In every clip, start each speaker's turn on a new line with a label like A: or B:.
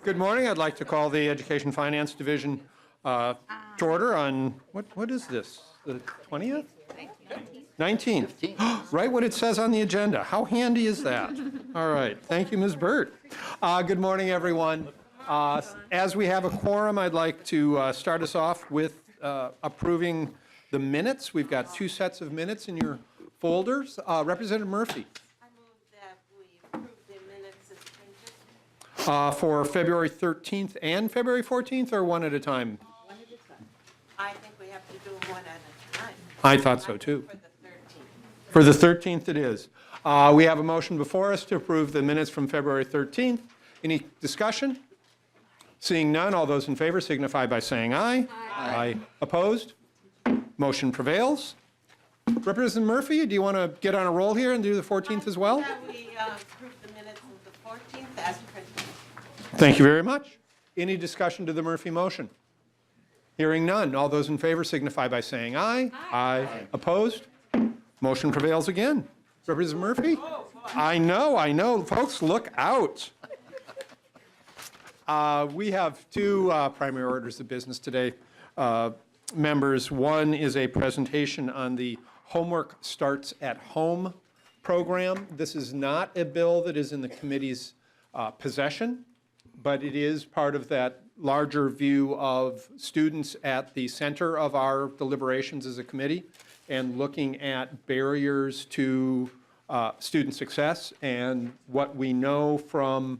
A: Good morning. I'd like to call the Education Finance Division to order on, what is this, the 20th? 19th. Right what it says on the agenda. How handy is that? All right. Thank you, Ms. Burt. Good morning, everyone. As we have a quorum, I'd like to start us off with approving the minutes. We've got two sets of minutes in your folders. Representative Murphy. For February 13th and February 14th, or one at a time?
B: One at a time. I think we have to do them one at a time.
A: I thought so, too.
B: For the 13th.
A: For the 13th it is. We have a motion before us to approve the minutes from February 13th. Any discussion? Seeing none, all those in favor signify by saying aye. Aye. Opposed? Motion prevails. Representative Murphy, do you want to get on a roll here and do the 14th as well?
B: Yeah, we approve the minutes of the 14th as printed.
A: Thank you very much. Any discussion to the Murphy motion? Hearing none. All those in favor signify by saying aye. Aye. Opposed? Motion prevails again. Representative Murphy? I know. Folks, look out. We have two primary orders of business today, members. One is a presentation on the Homework Starts at Home program. This is not a bill that is in the committee's possession, but it is part of that larger view of students at the center of our deliberations as a committee and looking at barriers to student success. And what we know from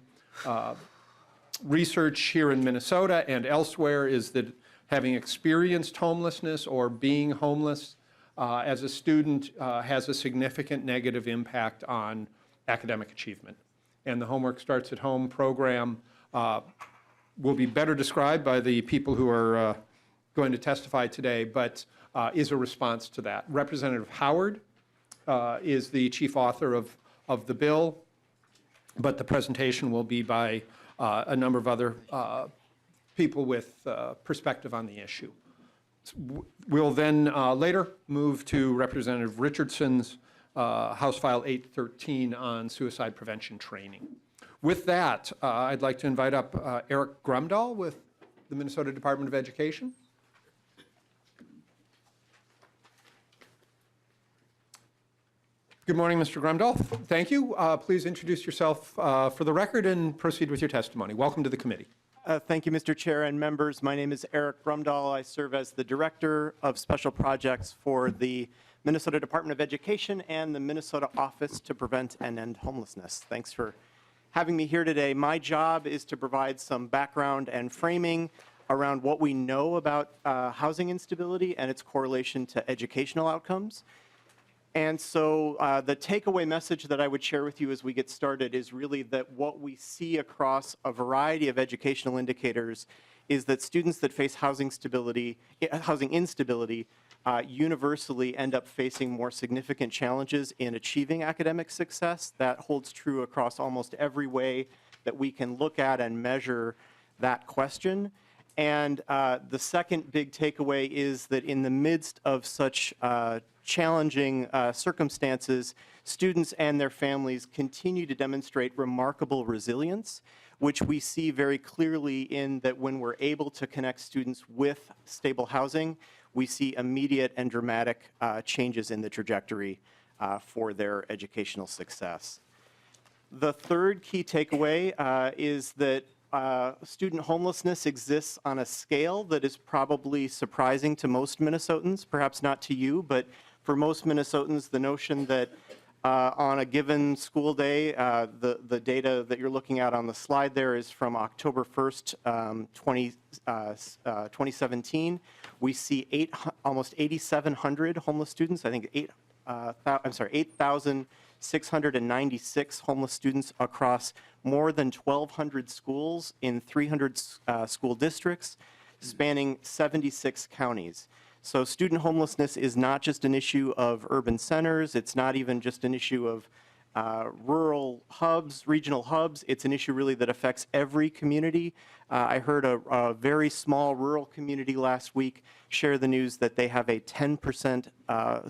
A: research here in Minnesota and elsewhere is that having experienced homelessness or being homeless as a student has a significant negative impact on academic achievement. And the Homework Starts at Home program will be better described by the people who are going to testify today, but is a response to that. Representative Howard is the chief author of the bill, but the presentation will be by a number of other people with perspective on the issue. We'll then later move to Representative Richardson's House File 813 on suicide prevention training. With that, I'd like to invite up Eric Grumdahl with the Minnesota Department of Education. Good morning, Mr. Grumdahl. Thank you. Please introduce yourself for the record and proceed with your testimony. Welcome to the committee.
C: Thank you, Mr. Chair and members. My name is Eric Grumdahl. I serve as the Director of Special Projects for the Minnesota Department of Education and the Minnesota Office to Prevent and End Homelessness. Thanks for having me here today. My job is to provide some background and framing around what we know about housing instability and its correlation to educational outcomes. And so the takeaway message that I would share with you as we get started is really that what we see across a variety of educational indicators is that students that face housing instability universally end up facing more significant challenges in achieving academic success. That holds true across almost every way that we can look at and measure that question. And the second big takeaway is that in the midst of such challenging circumstances, students and their families continue to demonstrate remarkable resilience, which we see very clearly in that when we're able to connect students with stable housing, we see immediate and dramatic changes in the trajectory for their educational success. The third key takeaway is that student homelessness exists on a scale that is probably surprising to most Minnesotans, perhaps not to you, but for most Minnesotans, the notion that on a given school day, the data that you're looking at on the slide there is from October 1st, 2017. We see almost 8,700 homeless students. I think 8,696 homeless students across more than 1,200 schools in 300 school districts spanning 76 counties. So student homelessness is not just an issue of urban centers. It's not even just an issue of rural hubs, regional hubs. It's an issue really that affects every community. I heard a very small rural community last week share the news that they have a 10%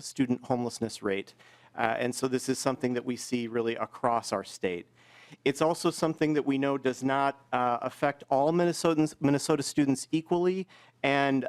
C: student homelessness rate. And so this is something that we see really across our state. It's also something that we know does not affect all Minnesota students equally, and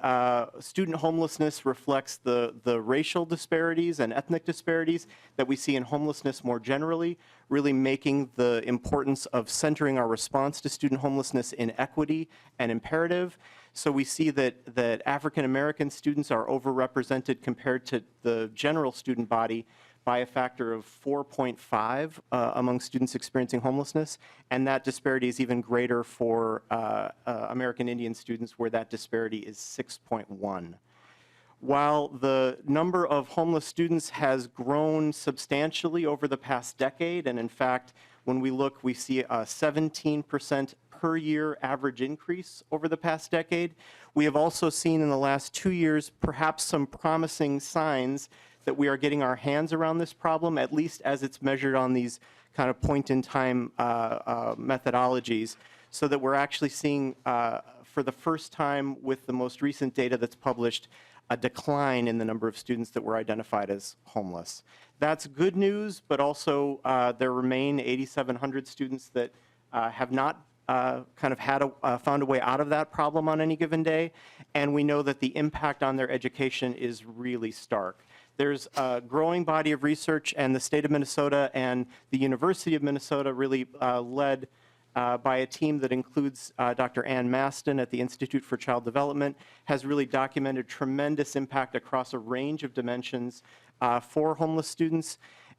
C: student homelessness reflects the racial disparities and ethnic disparities that we see in homelessness more generally, really making the importance of centering our response to student homelessness in equity and imperative. So we see that African American students are overrepresented compared to the general student body by a factor of 4.5 among students experiencing homelessness, and that disparity is even greater for American Indian students, where that disparity is 6.1. While the number of homeless students has grown substantially over the past decade, and in fact, when we look, we see a 17% per year average increase over the past decade, we have also seen in the last 2 years perhaps some promising signs that we are getting our hands around this problem, at least as it's measured on these kind of point-in-time methodologies, so that we're actually seeing, for the first time with the most recent data that's published, a decline in the number of students that were identified as homeless. That's good news, but also there remain 8,700 students that have not kind of found a way out of that problem on any given day, and we know that the impact on their education is really stark. There's a growing body of research, and the state of Minnesota and the University of Minnesota, really led by a team that includes Dr. Ann Maston at the Institute for Child Development, has really documented tremendous impact across a range of dimensions for homeless students.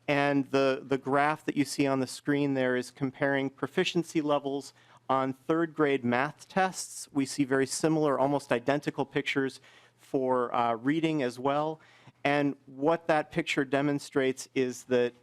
C: And the graph that you see on the screen there is comparing proficiency levels on third grade math tests. We see very similar, almost identical pictures for reading as well. And what that picture demonstrates is that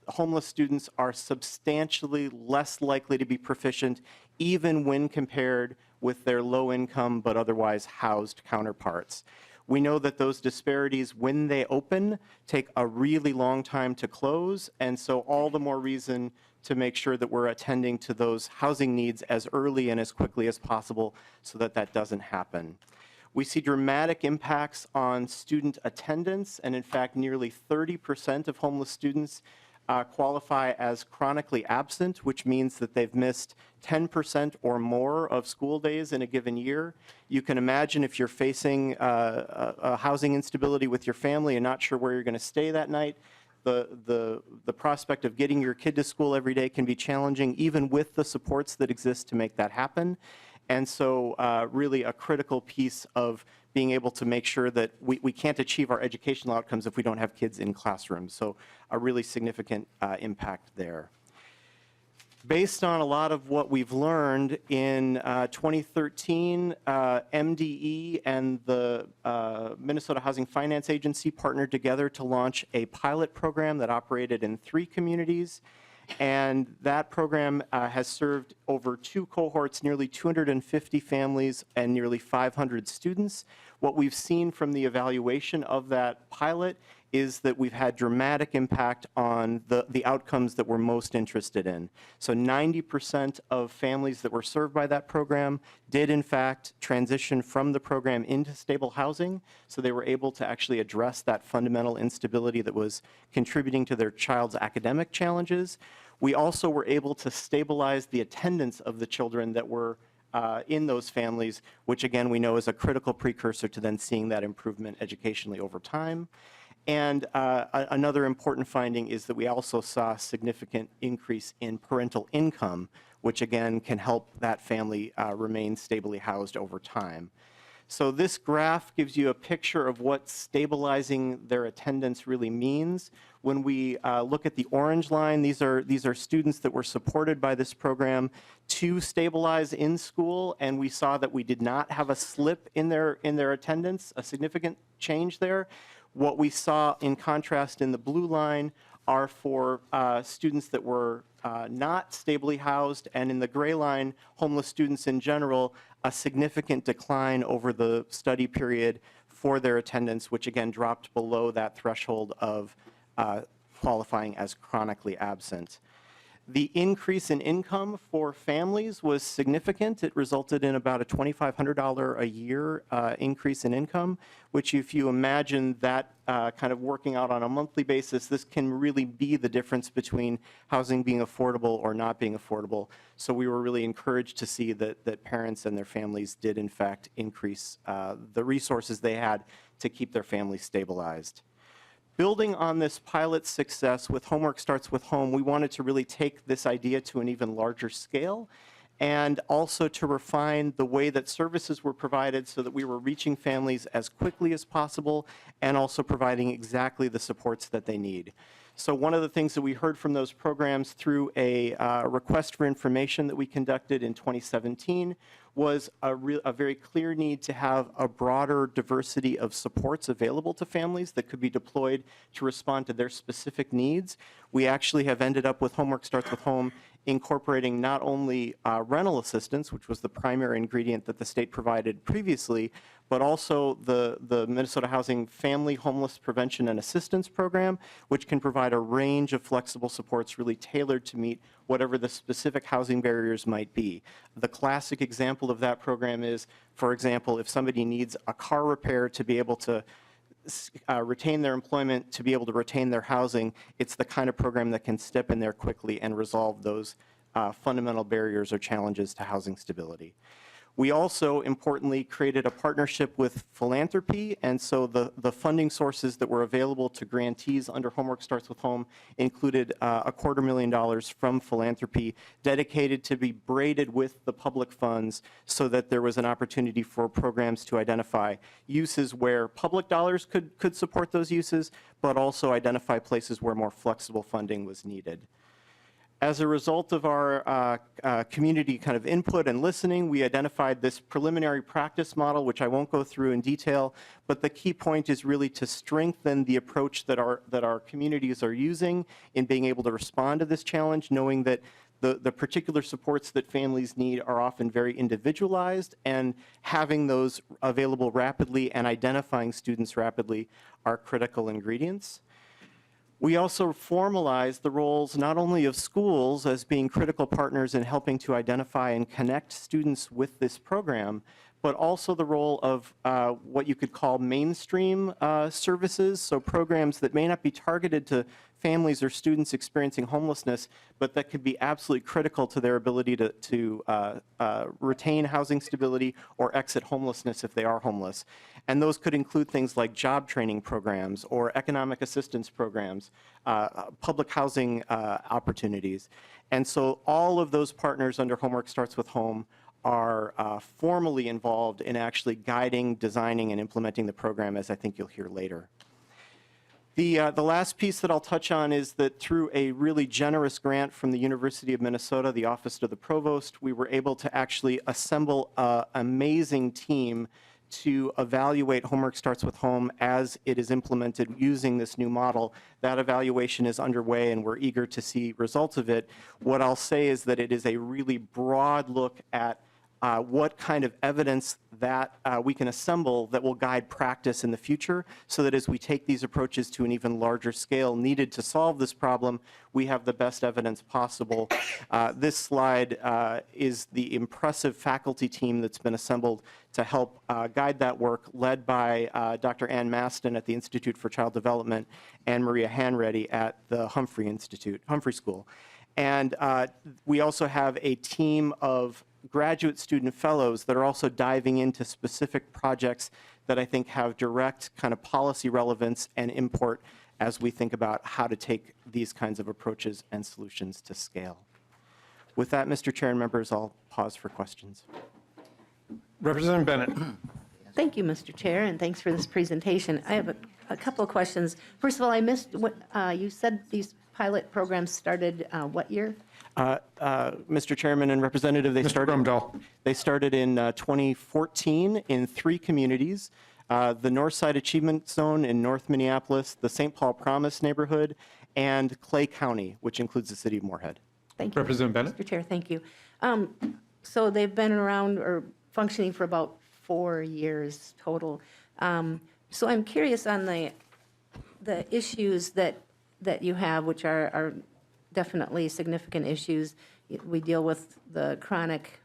C: homeless students are substantially less likely to be proficient, even when compared with their low-income but otherwise housed counterparts. We know that those disparities, when they open, take a really long time to close, and so all the more reason to make sure that we're attending to those housing needs as early and as quickly as possible so that that doesn't happen. We see dramatic impacts on student attendance, and in fact, nearly 30% of homeless students qualify as chronically absent, which means that they've missed 10% or more of school days in a given year. You can imagine if you're facing a housing instability with your family and not sure where you're going to stay that night, the prospect of getting your kid to school every day can be challenging, even with the supports that exist to make that happen. And so really a critical piece of being able to make sure that we can't achieve our educational outcomes if we don't have kids in classrooms. So a really significant impact there. Based on a lot of what we've learned in 2013, MDE and the Minnesota Housing Finance Agency partnered together to launch a pilot program that operated in 3 communities. And that program has served over 2 cohorts, nearly 250 families and nearly 500 students. What we've seen from the evaluation of that pilot is that we've had dramatic impact on the outcomes that we're most interested in. So 90% of families that were served by that program did in fact transition from the program into stable housing, so they were able to actually address that fundamental instability that was contributing to their child's academic challenges. We also were able to stabilize the attendance of the children that were in those families, which again we know is a critical precursor to then seeing that improvement educationally over time. And another important finding is that we also saw a significant increase in parental income, which again can help that family remain stably housed over time. So this graph gives you a picture of what stabilizing their attendance really means. When we look at the orange line, these are students that were supported by this program to stabilize in school, and we saw that we did not have a slip in their attendance, a significant change there. What we saw in contrast in the blue line are for students that were not stably housed, and in the gray line, homeless students in general, a significant decline over the study period for their attendance, which again dropped below that threshold of qualifying as chronically absent. The increase in income for families was significant. It resulted in about a $2,500 a year increase in income, which if you imagine that kind of working out on a monthly basis, this can really be the difference between housing being affordable or not being affordable. So we were really encouraged to see that parents and their families did in fact increase the resources they had to keep their families stabilized. Building on this pilot success with Homework Starts with Home, we wanted to really take this idea to an even larger scale and also to refine the way that services were provided so that we were reaching families as quickly as possible and also providing exactly the supports that they need. So one of the things that we heard from those programs through a request for information that we conducted in 2017 was a very clear need to have a broader diversity of supports available to families that could be deployed to respond to their specific needs. We actually have ended up with Homework Starts with Home incorporating not only rental assistance, which was the primary ingredient that the state provided previously, but also the Minnesota Housing Family Homeless Prevention and Assistance Program, which can provide a range of flexible supports really tailored to meet whatever the specific housing barriers might be. The classic example of that program is, for example, if somebody needs a car repair to be able to retain their employment, to be able to retain their housing, it's the kind of program that can step in there quickly and resolve those fundamental barriers or challenges to housing stability. We also, importantly, created a partnership with philanthropy, and so the funding sources that were available to grantees under Homework Starts with Home included $250,000 from philanthropy dedicated to be braided with the public funds so that there was an opportunity for programs to identify uses where public dollars could support those uses, but also identify places where more flexible funding was needed. As a result of our community kind of input and listening, we identified this preliminary practice model, which I won't go through in detail, but the key point is really to strengthen the approach that our communities are using in being able to respond to this challenge, knowing that the particular supports that families need are often very individualized, and having those available rapidly and identifying students rapidly are critical ingredients. We also formalized the roles not only of schools as being critical partners in helping to identify and connect students with this program, but also the role of what you could call mainstream services, so programs that may not be targeted to families or students experiencing homelessness, but that could be absolutely critical to their ability to retain housing stability or exit homelessness if they are homeless. And those could include things like job training programs or economic assistance programs, public housing opportunities. And so all of those partners under Homework Starts with Home are formally involved in actually guiding, designing, and implementing the program, as I think you'll hear later. The last piece that I'll touch on is that through a really generous grant from the University of Minnesota, the Office of the Provost, we were able to actually assemble an amazing team to evaluate Homework Starts with Home as it is implemented using this new model. That evaluation is underway and we're eager to see results of it. What I'll say is that it is a really broad look at what kind of evidence that we can assemble that will guide practice in the future, so that as we take these approaches to an even larger scale needed to solve this problem, we have the best evidence possible. This slide is the impressive faculty team that's been assembled to help guide that work, led by Dr. Ann Maston at the Institute for Child Development and Maria Hanreddy at the Humphrey School. And we also have a team of graduate student fellows that are also diving into specific projects that I think have direct kind of policy relevance and import as we think about how to take these kinds of approaches and solutions to scale. With that, Mr. Chair and members, I'll pause for questions.
A: Representative Bennett.
D: Thank you, Mr. Chair, and thanks for this presentation. I have a couple of questions. First of all, I missed what you said these pilot programs started what year?
C: Mr. Chairman and Representative, they started in 2014 in 3 communities. The Northside Achievement Zone in North Minneapolis, the St. Paul Promise neighborhood, and Clay County, which includes the city of Moorhead.
D: Thank you.
A: Representative Bennett.
D: Mr. Chair, thank you. So they've been around or functioning for about 4 years total. So I'm curious on the issues that you have, which are definitely significant issues. We deal with the chronic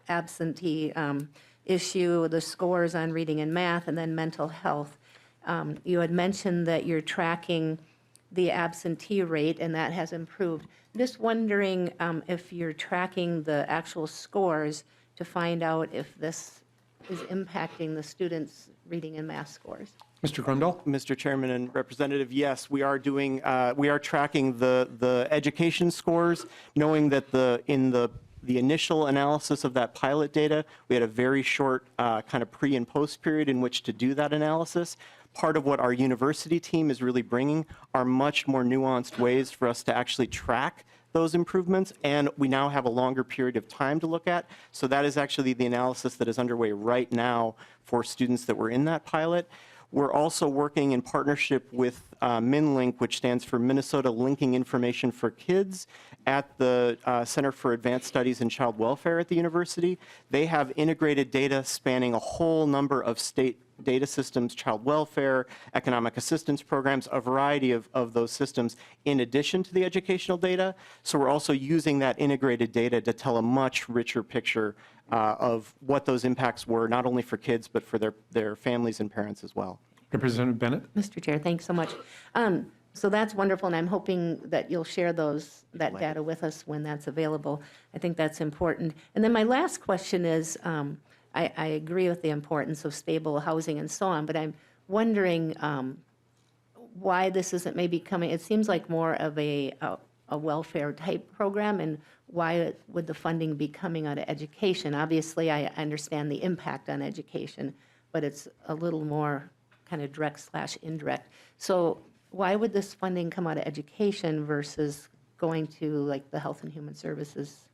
D: absentee issue, the scores on reading and math, and then mental health. You had mentioned that you're tracking the absentee rate, and that has improved. Just wondering if you're tracking the actual scores to find out if this is impacting the students' reading and math scores.
A: Mr. Grundle?
C: Mr. Chairman and Representative, yes, we are doing, we are tracking the education scores, knowing that in the initial analysis of that pilot data, we had a very short kind of pre and post period in which to do that analysis. Part of what our university team is really bringing are much more nuanced ways for us to actually track those improvements, and we now have a longer period of time to look at. So that is actually the analysis that is underway right now for students that were in that pilot. We're also working in partnership with MinLink, which stands for Minnesota Linking Information for Kids, at the Center for Advanced Studies in Child Welfare at the university. They have integrated data spanning a whole number of state data systems, child welfare, economic assistance programs, a variety of those systems in addition to the educational data. So we're also using that integrated data to tell a much richer picture of what those impacts were, not only for kids, but for their families and parents as well.
A: Representative Bennett?
D: Mr. Chair, thanks so much. So that's wonderful, and I'm hoping that you'll share that data with us when that's available. I think that's important. And then my last question is, I agree with the importance of stable housing and so on, but I'm wondering why this isn't maybe coming, it seems like more of a welfare type program, and why would the funding be coming out of education? Obviously, I understand the impact on education, but it's a little more kind of direct/indirect. So why would this funding come out of education versus going to like the Health and Human Services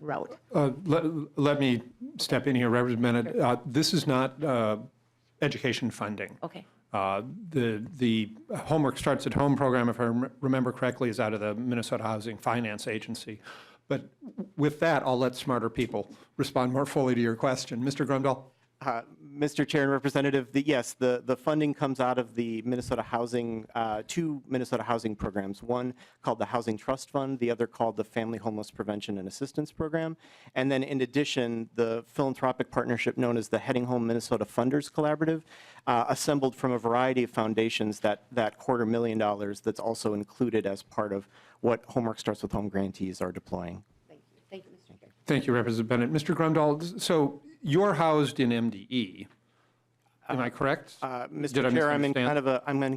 D: route?
A: Let me step in here, Representative Bennett. This is not education funding.
D: Okay.
A: The Homework Starts at Home program, if I remember correctly, is out of the Minnesota Housing Finance Agency. But with that, I'll let smarter people respond more fully to your question. Mr. Grundle?
C: Mr. Chair and Representative, yes, the funding comes out of the Minnesota Housing, two Minnesota housing programs, one called the Housing Trust Fund, the other called the Family Homeless Prevention and Assistance Program. And then in addition, the philanthropic partnership known as the Heading Home Minnesota Funders Collaborative, assembled from a variety of foundations that $250,000 that's also included as part of what Homework Starts with Home grantees are deploying.
D: Thank you. Thank you, Mr. Chair.
A: Thank you, Representative Bennett. Mr. Grundle, so you're housed in MDE. Am I correct?
C: Mr. Chair, I'm in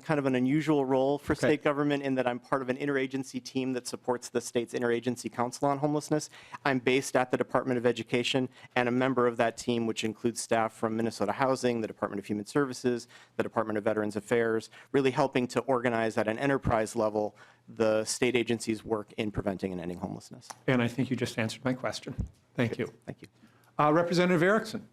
C: kind of an unusual role for state government in that I'm part of an interagency team that supports the state's Interagency Council on Homelessness. I'm based at the Department of Education and a member of that team, which includes staff from Minnesota Housing, the Department of Human Services, the Department of Veterans Affairs, really helping to organize at an enterprise level the state agencies' work in preventing and ending homelessness.
A: And I think you just answered my question. Thank you.
C: Thank you.
A: Representative Erickson.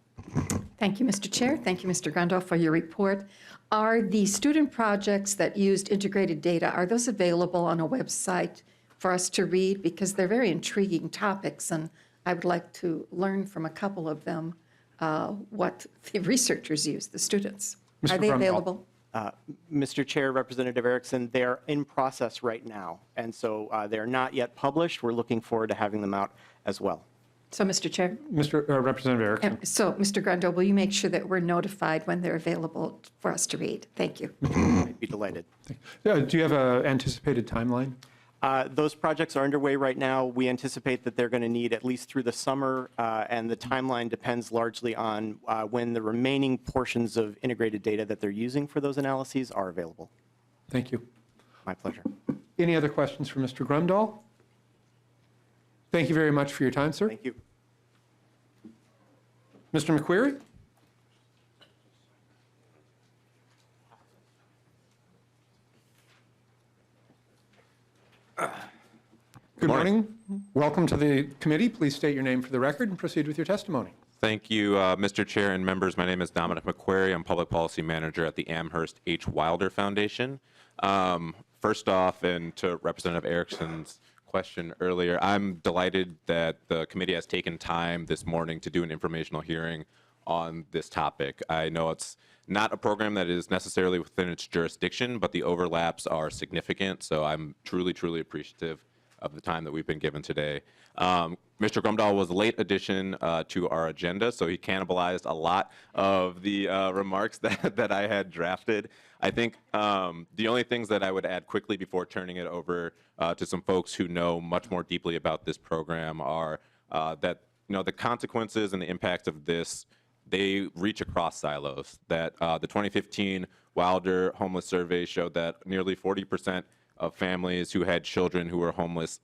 E: Thank you, Mr. Chair. Thank you, Mr. Grundle, for your report. Are the student projects that used integrated data, are those available on a website for us to read? Because they're very intriguing topics, and I would like to learn from a couple of them what the researchers use, the students.
A: Mr.
E: Are they
A: Grundle.
E: available?
C: Mr. Chair, Representative Erickson, they're in process right now, and so they're not yet published. We're looking forward to having them out as well.
E: So, Mr. Chair,
A: Representative Erickson.
E: so, Mr. Grundle, will you make sure that we're notified when they're available for us to read? Thank you.
C: I'd be delighted.
A: Do you have an anticipated timeline?
C: Those projects are underway right now. We anticipate that they're going to need at least through the summer, and the timeline depends largely on when the remaining portions of integrated data that they're using for those analyses are available.
A: Thank you.
C: My pleasure.
A: Any other questions for Mr. Grundle? Thank you very much for your time, sir.
C: Thank you.
A: Mr. McQuarrie? Good morning. Welcome to the committee. Please state your name for the record and proceed with your testimony.
F: Thank you, Mr. Chair and members. My name is Dominic McQuarrie. I'm Public Policy Manager at the Amherst H. Wilder Foundation. First off, and to Representative Erickson's question earlier, I'm delighted that the committee has taken time this morning to do an informational hearing on this topic. I know it's not a program that is necessarily within its jurisdiction, but the overlaps are significant, so I'm truly, truly appreciative of the time that we've been given today. Mr. Grumdahl was a late addition to our agenda, so he cannibalized a lot of the remarks that I had drafted. I think the only things that I would add quickly before turning it over to some folks who know much more deeply about this program are that the consequences and the impacts of this, they reach across silos. That the 2015 Wilder Homeless Survey showed that nearly 40% of families who had children who were homeless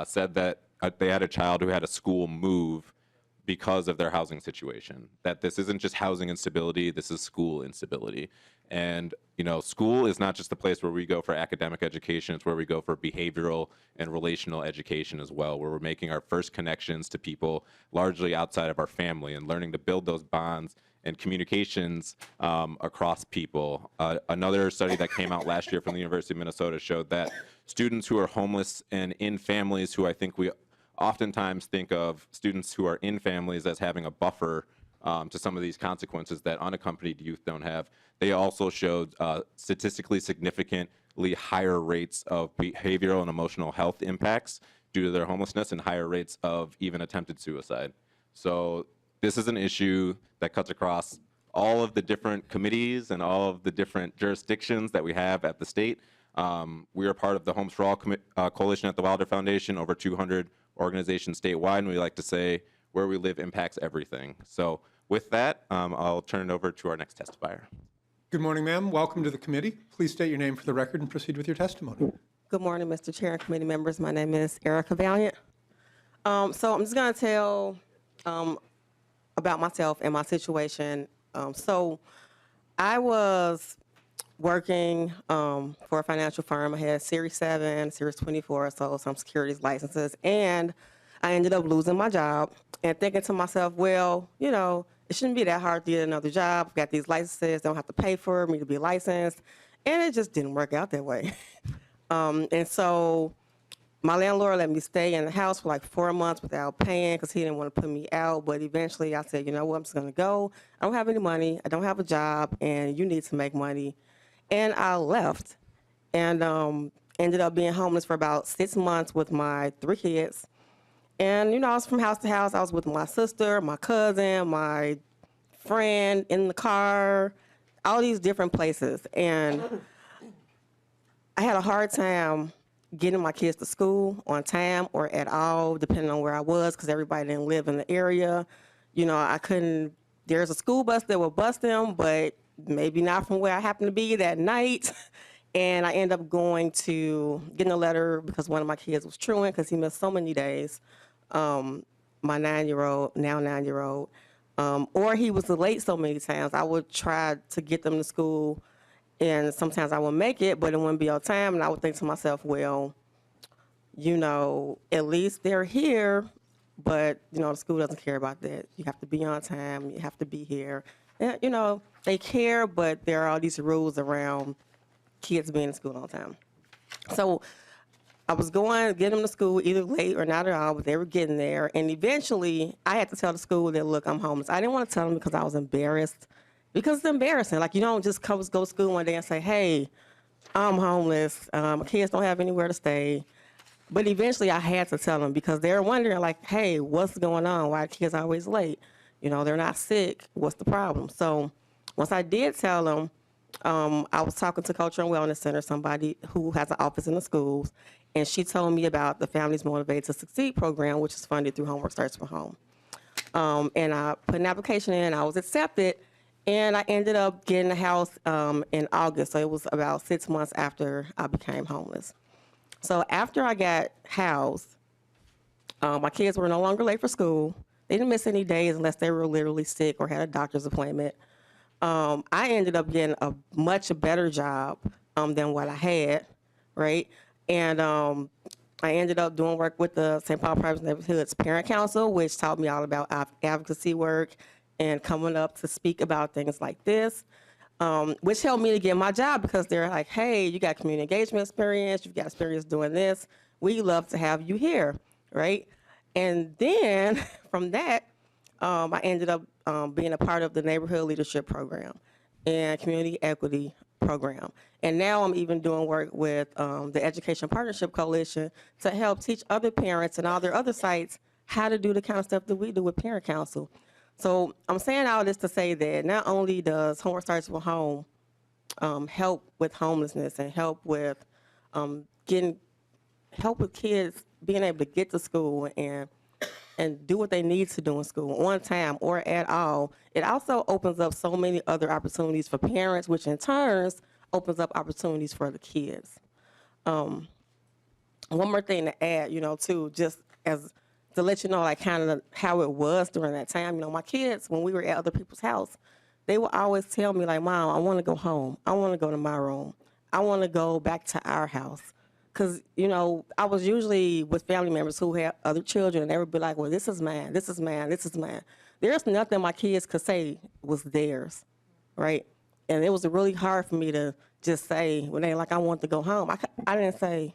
F: said that they had a child who had a school move because of their housing situation. That this isn't just housing instability, this is school instability. And school is not just the place where we go for academic education, it's where we go for behavioral and relational education as well, where we're making our first connections to people largely outside of our family and learning to build those bonds and communications across people. Another study that came out last year from the University of Minnesota showed that students who are homeless and in families who I think we oftentimes think of students who are in families as having a buffer to some of these consequences that unaccompanied youth don't have. They also showed statistically significantly higher rates of behavioral and emotional health impacts due to their homelessness and higher rates of even attempted suicide. So this is an issue that cuts across all of the different committees and all of the different jurisdictions that we have at the state. We are part of the Homes for All coalition at the Wilder Foundation, over 200 organizations statewide, and we like to say where we live impacts everything. So with that, I'll turn it over to our next testifier.
A: Good morning, ma'am. Welcome to the committee. Please state your name for the record and proceed with your testimony.
G: Good morning, Mr. Chair and committee members. My name is Erica Valiant. So I'm just going to tell about myself and my situation. So I was working for a financial firm. I had Series 7, Series 24, so some securities licenses, and I ended up losing my job and thinking to myself, well, it shouldn't be that hard to get another job. I've got these licenses, don't have to pay for me to be licensed, and it just didn't work out that way. And so my landlord let me stay in the house for like 4 months without paying because he didn't want to put me out. But eventually I said, you know what, I'm just going to go. I don't have any money. I don't have a job, and you need to make money. And I left and ended up being homeless for about 6 months with my 3 kids. And, I was from house to house. I was with my sister, my cousin, my friend, in the car, all these different places. And I had a hard time getting my kids to school on time or at all, depending on where I was, because everybody didn't live in the area. I couldn't, there's a school bus that would bus them, but maybe not from where I happened to be that night. And I ended up getting a letter because one of my kids was truant because he missed so many days. My 9-year-old, now 9-year-old, or he was late so many times. I would try to get them to school, and sometimes I would make it, but it wouldn't be on time. And I would think to myself, well, at least they're here, but, the school doesn't care about that. You have to be on time. You have to be here. And, they care, but there are all these rules around kids being in school on time. So I was getting them to school either late or not at all, but they were getting there. And eventually I had to tell the school that, look, I'm homeless. I didn't want to tell them because I was embarrassed, because it's embarrassing. Like, you don't just go to school one day and say, hey, I'm homeless. My kids don't have anywhere to stay. But eventually I had to tell them because they're wondering, like, hey, what's going on? Why are kids always late? They're not sick. What's the problem? So once I did tell them, I was talking to Culture and Wellness Center, somebody who has an office in the schools, and she told me about the Families Motivated to Succeed program, which is funded through Homework Starts from Home. And I put an application in, I was accepted, and I ended up getting a house in August, so it was about 6 months after I became homeless. So after I got housed, my kids were no longer late for school. They didn't miss any days unless they were literally sick or had a doctor's appointment. I ended up getting a much better job than what I had, right? And I ended up doing work with the St. Paul Private Neighborhoods Parent Council, which taught me all about advocacy work and coming up to speak about things like this, which helped me to get my job because they're like, hey, you got community engagement experience, you've got experience doing this, we love to have you here, right? And then from that, I ended up being a part of the Neighborhood Leadership Program and Community Equity program. And now I'm even doing work with the Education Partnership Coalition to help teach other parents and all their other sites how to do the kind of stuff that we do with Parent Council. So I'm saying all this to say that not only does Homework Starts from Home help with homelessness and help with kids being able to get to school and do what they need to do in school on time or at all, it also opens up so many other opportunities for parents, which in turns opens up opportunities for the kids. One more thing to add, too, just as to let you know, like, kind of how it was during that time. My kids, when we were at other people's house, they would always tell me, like, Mom, I want to go home. I want to go to my room. I want to go back to our house. Because, I was usually with family members who had other children, and they would be like, well, this is mine, this is mine, this is mine. There's nothing my kids could say was theirs, right? And it was really hard for me to just say, when they like, I want to go home. I didn't say,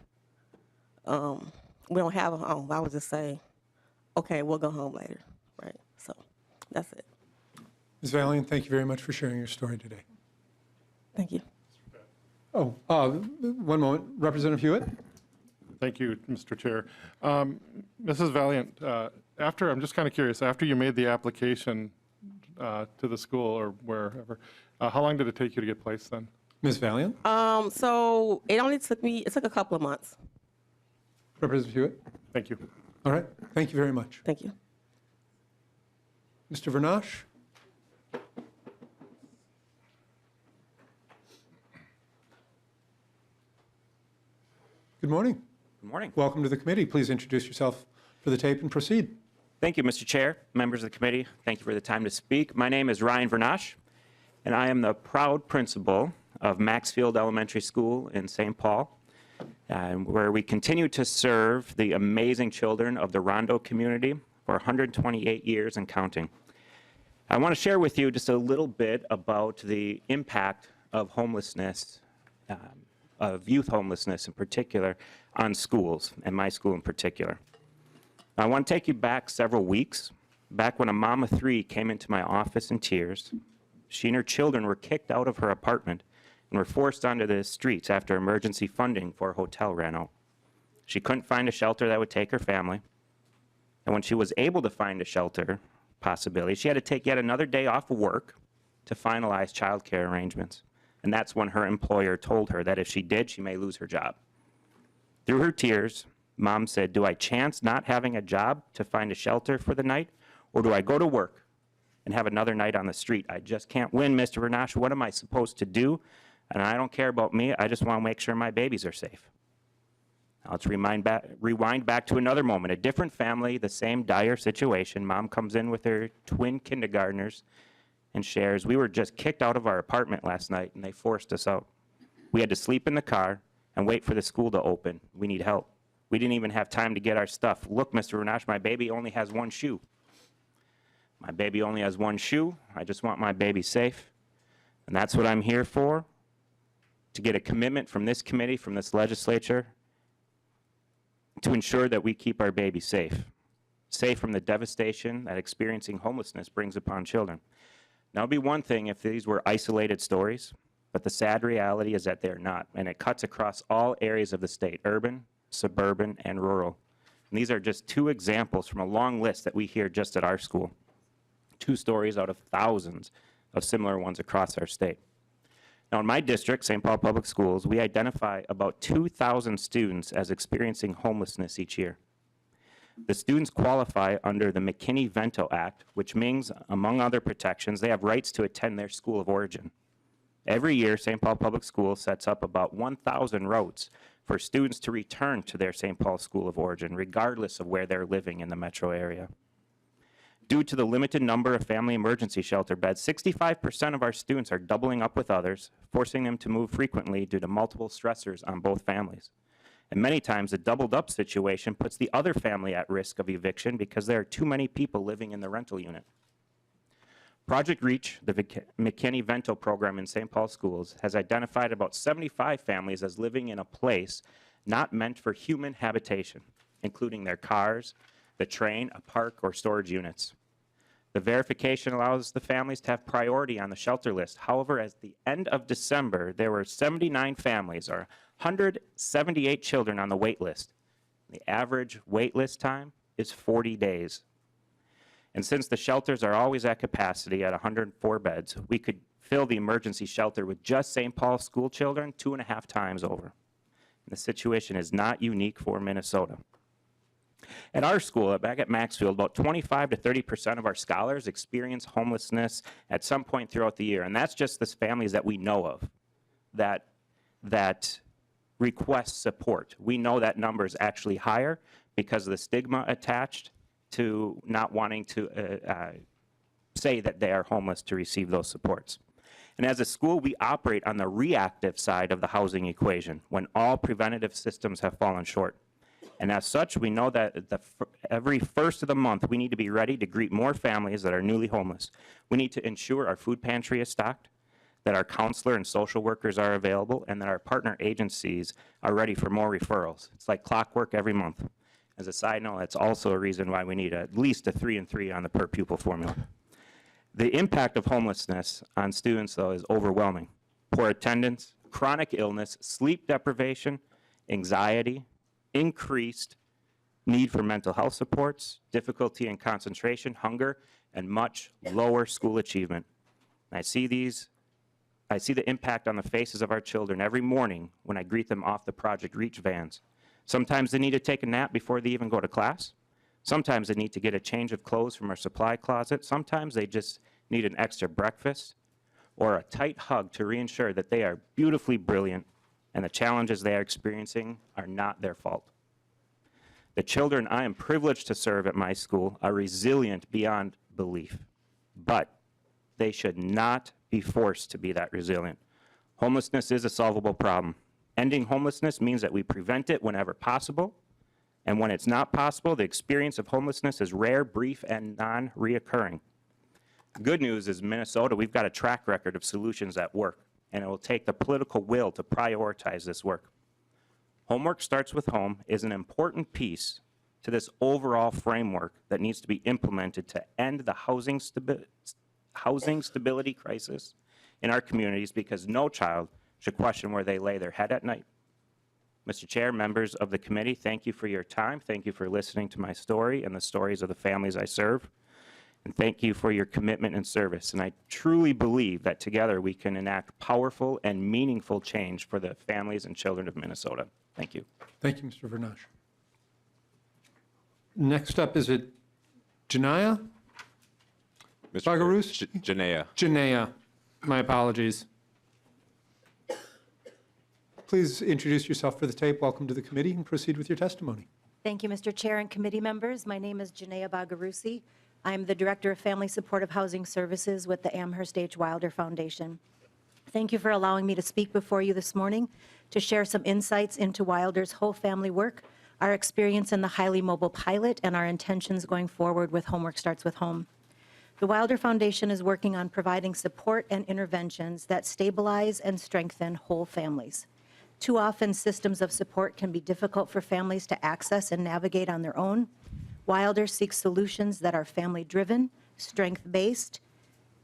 G: we don't have a home. I would just say, okay, we'll go home later, right? So that's it.
A: Ms. Valiant, thank you very much for sharing your story today.
G: Thank you.
A: Oh, one moment. Representative Hewitt?
H: Thank you, Mr. Chair. Mrs. Valiant, I'm just kind of curious, after you made the application to the school or wherever, how long did it take you to get placed then?
A: Ms. Valiant?
G: So it took a couple of months.
A: Representative Hewitt?
H: Thank you.
A: All right. Thank you very much.
G: Thank you.
A: Mr. Vernash? Good morning.
I: Good morning.
A: Welcome to the committee. Please introduce yourself for the tape and proceed.
I: Thank you, Mr. Chair, members of the committee. Thank you for the time to speak. My name is Ryan Vernash, and I am the proud principal of Maxfield Elementary School in St. Paul, where we continue to serve the amazing children of the Rondo community for 128 years and counting. I want to share with you just a little bit about the impact of homelessness, of youth homelessness in particular, on schools, and my school in particular. I want to take you back several weeks, back when a mom of 3 came into my office in tears. She and her children were kicked out of her apartment and were forced onto the streets after emergency funding for a hotel ran out. She couldn't find a shelter that would take her family. And when she was able to find a shelter possibility, she had to take yet another day off of work to finalize childcare arrangements. And that's when her employer told her that if she did, she may lose her job. Through her tears, Mom said, do I chance not having a job to find a shelter for the night, or do I go to work and have another night on the street? I just can't win, Mr. Vernash. What am I supposed to do? And I don't care about me. I just want to make sure my babies are safe. Now let's rewind back to another moment. A different family, the same dire situation. Mom comes in with her twin kindergartners and shares, we were just kicked out of our apartment last night and they forced us out. We had to sleep in the car and wait for the school to open. We need help. We didn't even have time to get our stuff. Look, Mr. Vernash, my baby only has one shoe. My baby only has one shoe. I just want my baby safe. And that's what I'm here for, to get a commitment from this committee, from this legislature, to ensure that we keep our baby safe. Safe from the devastation that experiencing homelessness brings upon children. Now, it'd be one thing if these were isolated stories, but the sad reality is that they're not, and it cuts across all areas of the state, urban, suburban, and rural. And these are just 2 examples from a long list that we hear just at our school. 2 stories out of thousands of similar ones across our state. Now, in my district, St. Paul Public Schools, we identify about 2,000 students as experiencing homelessness each year. The students qualify under the McKinney-Vento Act, which means, among other protections, they have rights to attend their school of origin. Every year, St. Paul Public Schools sets up about 1,000 routes for students to return to their St. Paul School of Origin, regardless of where they're living in the metro area. Due to the limited number of family emergency shelter beds, 65% of our students are doubling up with others, forcing them to move frequently due to multiple stressors on both families. And many times, a doubled up situation puts the other family at risk of eviction because there are too many people living in the rental unit. Project REACH, the McKinney-Vento program in St. Paul schools, has identified about 75 families as living in a place not meant for human habitation, including their cars, the train, a park, or storage units. The verification allows the families to have priority on the shelter list. However, at the end of December, there were 79 families or 178 children on the wait list. The average wait list time is 40 days. And since the shelters are always at capacity at 104 beds, we could fill the emergency shelter with just St. Paul school children 2.5 times over. The situation is not unique for Minnesota. At our school, back at Maxfield, about 25 to 30% of our scholars experience homelessness at some point throughout the year. And that's just the families that we know of that request support. We know that number is actually higher because of the stigma attached to not wanting to say that they are homeless to receive those supports. And as a school, we operate on the reactive side of the housing equation when all preventative systems have fallen short. And as such, we know that every first of the month, we need to be ready to greet more families that are newly homeless. We need to ensure our food pantry is stocked, that our counselor and social workers are available, and that our partner agencies are ready for more referrals. It's like clockwork every month. As a side note, that's also a reason why we need at least a 3 and 3 on the per pupil formula. The impact of homelessness on students, though, is overwhelming. Poor attendance, chronic illness, sleep deprivation, anxiety, increased need for mental health supports, difficulty in concentration, hunger, and much lower school achievement. And I see the impact on the faces of our children every morning when I greet them off the Project Reach vans. Sometimes they need to take a nap before they even go to class. Sometimes they need to get a change of clothes from our supply closet. Sometimes they just need an extra breakfast or a tight hug to reassure that they are beautifully brilliant and the challenges they are experiencing are not their fault. The children I am privileged to serve at my school are resilient beyond belief, but they should not be forced to be that resilient. Homelessness is a solvable problem. Ending homelessness means that we prevent it whenever possible, and when it's not possible, the experience of homelessness is rare, brief, and non-reoccurring. Good news is Minnesota, we've got a track record of solutions that work, and it will take the political will to prioritize this work. Homework Starts with Home is an important piece to this overall framework that needs to be implemented to end the housing stability crisis in our communities, because no child should question where they lay their head at night. Mr. Chair, members of the committee, thank you for your time. Thank you for listening to my story and the stories of the families I serve. And thank you for your commitment and service. And I truly believe that together we can enact powerful and meaningful change for the families and children of Minnesota. Thank you.
A: Thank you, Mr. Vernash. Next up, is it Janaya? Bagarus?
F: Janea.
A: Janaya. My apologies. Please introduce yourself for the tape. Welcome to the committee and proceed with your testimony.
J: Thank you, Mr. Chair and committee members. My name is Janea Bagarusi. I'm the Director of Family Supportive Housing Services with the Amherst H. Wilder Foundation. Thank you for allowing me to speak before you this morning to share some insights into Wilder's whole family work, our experience in the highly mobile pilot, and our intentions going forward with Homework Starts with Home. The Wilder Foundation is working on providing support and interventions that stabilize and strengthen whole families. Too often, systems of support can be difficult for families to access and navigate on their own. Wilder seeks solutions that are family-driven, strength-based,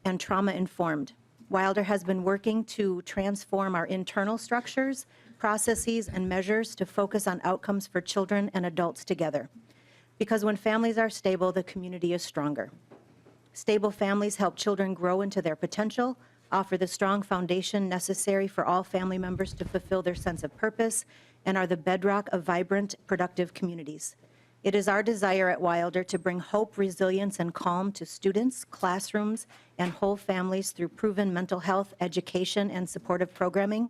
J: and trauma-informed. Wilder has been working to transform our internal structures, processes, and measures to focus on outcomes for children and adults together. Because when families are stable, the community is stronger. Stable families help children grow into their potential, offer the strong foundation necessary for all family members to fulfill their sense of purpose, and are the bedrock of vibrant, productive communities. It is our desire at Wilder to bring hope, resilience, and calm to students, classrooms, and whole families through proven mental health, education, and supportive programming.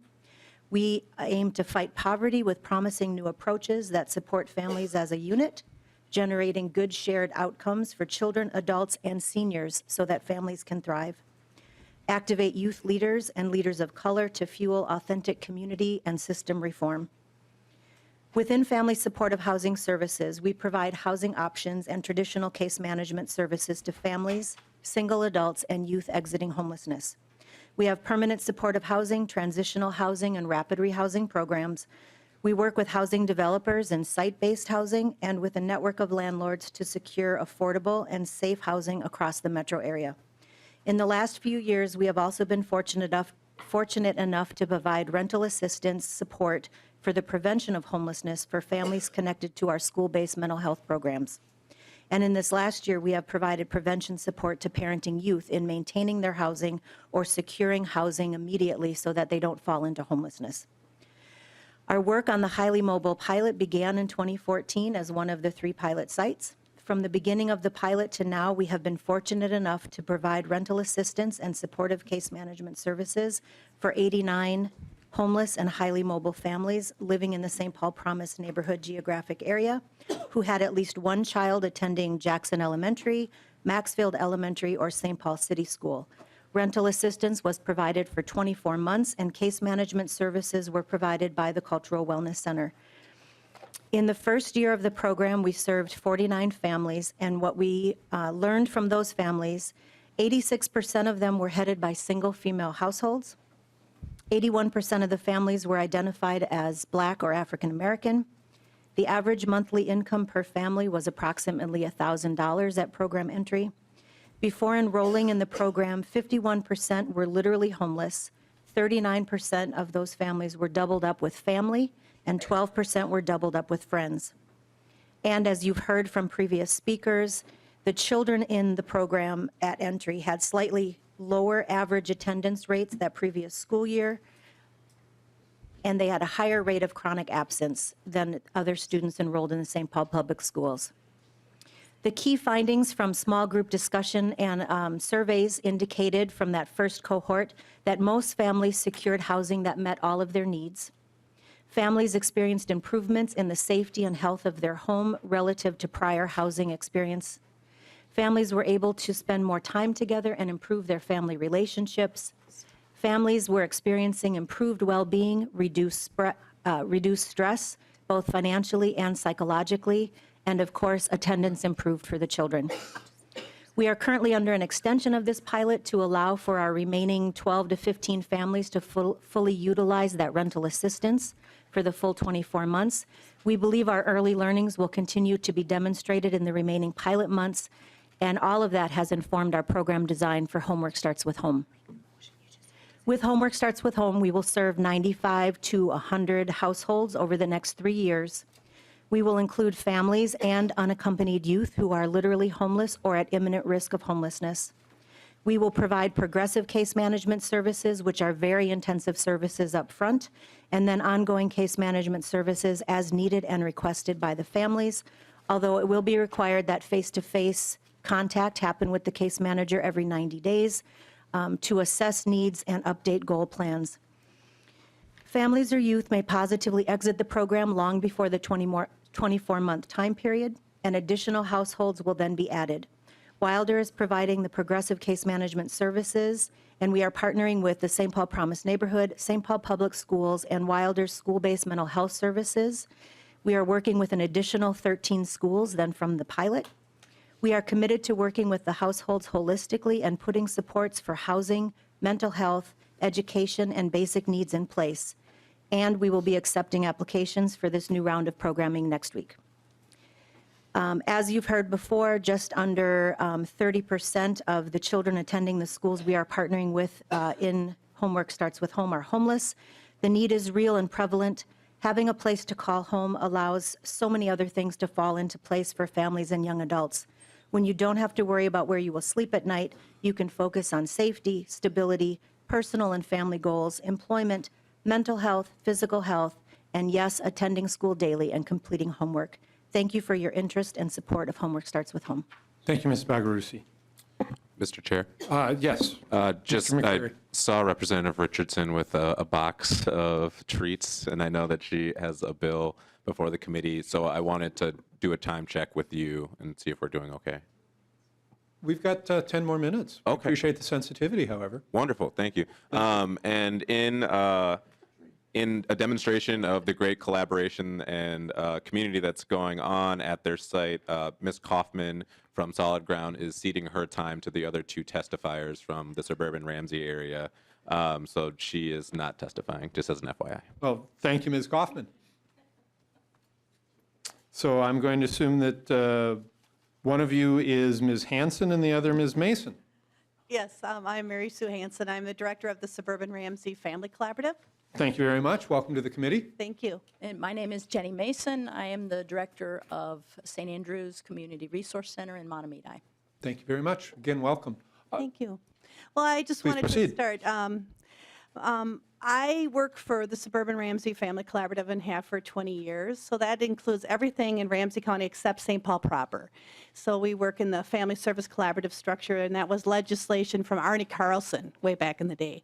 J: We aim to fight poverty with promising new approaches that support families as a unit, generating good shared outcomes for children, adults, and seniors so that families can thrive. Activate youth leaders and leaders of color to fuel authentic community and system reform. Within Family Supportive Housing Services, we provide housing options and traditional case management services to families, single adults, and youth exiting homelessness. We have permanent supportive housing, transitional housing, and rapid rehousing programs, We work with housing developers and site-based housing and with a network of landlords to secure affordable and safe housing across the metro area. In the last few years, we have also been fortunate enough to provide rental assistance support for the prevention of homelessness for families connected to our school-based mental health programs. And in this last year, we have provided prevention support to parenting youth in maintaining their housing or securing housing immediately so that they don't fall into homelessness. Our work on the highly mobile pilot began in 2014 as one of the 3 pilot sites. From the beginning of the pilot to now, we have been fortunate enough to provide rental assistance and supportive case management services for 89 homeless and highly mobile families living in the St. Paul Promise neighborhood geographic area who had at least one child attending Jackson Elementary, Maxfield Elementary, or St. Paul City School. Rental assistance was provided for 24 months, and case management services were provided by the Cultural Wellness Center. In the first year of the program, we served 49 families, and what we learned from those families, 86% of them were headed by single female households. 81% of the families were identified as Black or African American. The average monthly income per family was approximately $1,000 at program entry. Before enrolling in the program, 51% were literally homeless, 39% of those families were doubled up with family, and 12% were doubled up with friends. And as you've heard from previous speakers, the children in the program at entry had slightly lower average attendance rates that previous school year, and they had a higher rate of chronic absence than other students enrolled in the St. Paul Public Schools. The key findings from small group discussion and surveys indicated from that first cohort that most families secured housing that met all of their needs. Families experienced improvements in the safety and health of their home relative to prior housing experience. Families were able to spend more time together and improve their family relationships. Families were experiencing improved well-being, reduced stress, both financially and psychologically, and of course, attendance improved for the children. We are currently under an extension of this pilot to allow for our remaining 12 to 15 families to fully utilize that rental assistance for the full 24 months. We believe our early learnings will continue to be demonstrated in the remaining pilot months, and all of that has informed our program design for Homework Starts with Home. With Homework Starts with Home, we will serve 95 to 100 households over the next 3 years. We will include families and unaccompanied youth who are literally homeless or at imminent risk of homelessness. We will provide progressive case management services, which are very intensive services up front, and then ongoing case management services as needed and requested by the families, although it will be required that face-to-face contact happen with the case manager every 90 days to assess needs and update goal plans. Families or youth may positively exit the program long before the 24-month time period, and additional households will then be added. Wilder is providing the progressive case management services, and we are partnering with the St. Paul Promise Neighborhood, St. Paul Public Schools, and Wilder's school-based mental health services. We are working with an additional 13 schools then from the pilot. We are committed to working with the households holistically and putting supports for housing, mental health, education, and basic needs in place. And we will be accepting applications for this new round of programming next week. As you've heard before, just under 30% of the children attending the schools we are partnering with in Homework Starts with Home are homeless. The need is real and prevalent. Having a place to call home allows so many other things to fall into place for families and young adults. When you don't have to worry about where you will sleep at night, you can focus on safety, stability, personal and family goals, employment, mental health, physical health, and yes, attending school daily and completing homework. Thank you for your interest and support of Homework Starts with Home.
A: Thank you, Ms. Bagarusi.
F: Mr. Chair.
A: Yes.
F: Just,
A: Mr.
F: I
A: McCreary.
F: saw Representative Richardson with a box of treats, and I know that she has a bill before the committee, so I wanted to do a time check with you and see if we're doing okay.
A: We've got 10 more minutes. I
F: Okay.
A: appreciate the sensitivity, however.
F: Wonderful, thank you. And in a demonstration of the great collaboration and community that's going on at their site, Ms. Kaufman from Solid Ground is ceding her time to the other 2 testifiers from the suburban Ramsey area. So she is not testifying, just as an FYI.
A: Well, thank you, Ms. Kaufman. So I'm going to assume that one of you is Ms. Hanson and the other Ms. Mason.
K: Yes, I'm Mary Sue Hanson. I'm the director of the Suburban Ramsey Family Collaborative.
A: Thank you very much. Welcome to the committee.
K: Thank you.
L: And my name is Jenny Mason. I am the director of St. Andrews Community Resource Center in Montemita.
A: Thank you very much. Again, welcome.
K: Thank you. Well, I just
A: Please
K: wanted
A: proceed.
K: to start. I work for the Suburban Ramsey Family Collaborative and have for 20 years. So that includes everything in Ramsey County except St. Paul proper. So we work in the Family Service Collaborative structure, and that was legislation from Arnie Carlson way back in the day.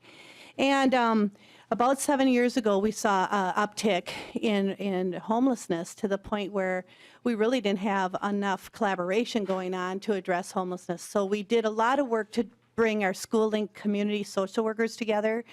K: And about 7 years ago, we saw an uptick in homelessness to the point where we really didn't have enough collaboration going on to address homelessness. So we did a lot of work to bring our school link community social workers together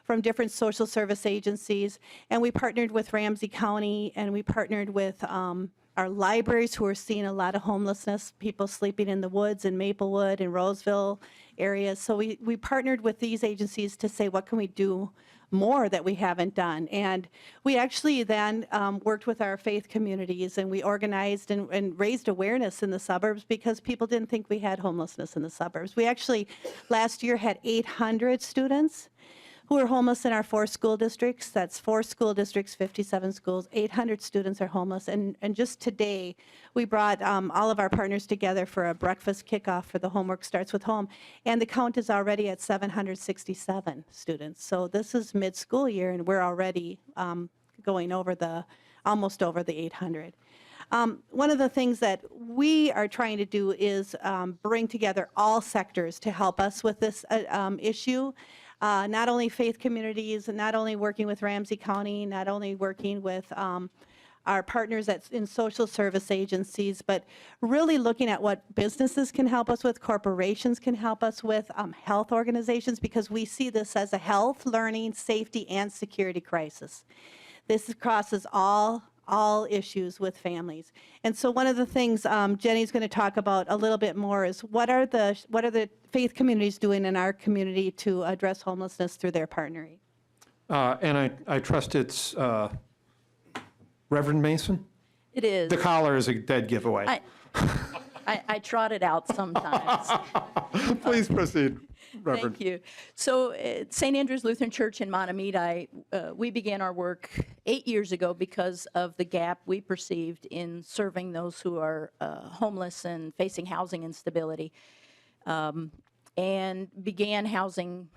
K: from different social service agencies, and we partnered with Ramsey County, and we partnered with our libraries who are seeing a lot of homelessness, people sleeping in the woods in Maplewood and Roseville areas. So we partnered with these agencies to say, what can we do more that we haven't done? And we actually then worked with our faith communities, and we organized and raised awareness in the suburbs because people didn't think we had homelessness in the suburbs. We actually last year had 800 students who are homeless in our 4 school districts. That's 4 school districts, 57 schools, 800 students are homeless. And just today, we brought all of our partners together for a breakfast kickoff for the Homework Starts with Home. And the count is already at 767 students. So this is mid-school year, and we're already going over almost over the 800. One of the things that we are trying to do is bring together all sectors to help us with this issue. Not only faith communities, and not only working with Ramsey County, not only working with our partners in social service agencies, but really looking at what businesses can help us with, corporations can help us with, health organizations, because we see this as a health, learning, safety, and security crisis. This crosses all issues with families. And so one of the things Jenny's going to talk about a little bit more is what are the faith communities doing in our community to address homelessness through their partnering?
A: And I trust it's Reverend Mason?
L: It is.
A: The collar is a dead giveaway.
L: I trot it out sometimes.
A: Please proceed, Reverend.
L: Thank you. So at St. Andrews Lutheran Church in Montemita, we began our work 8 years ago because of the gap we perceived in serving those who are homeless and facing housing instability, and began housing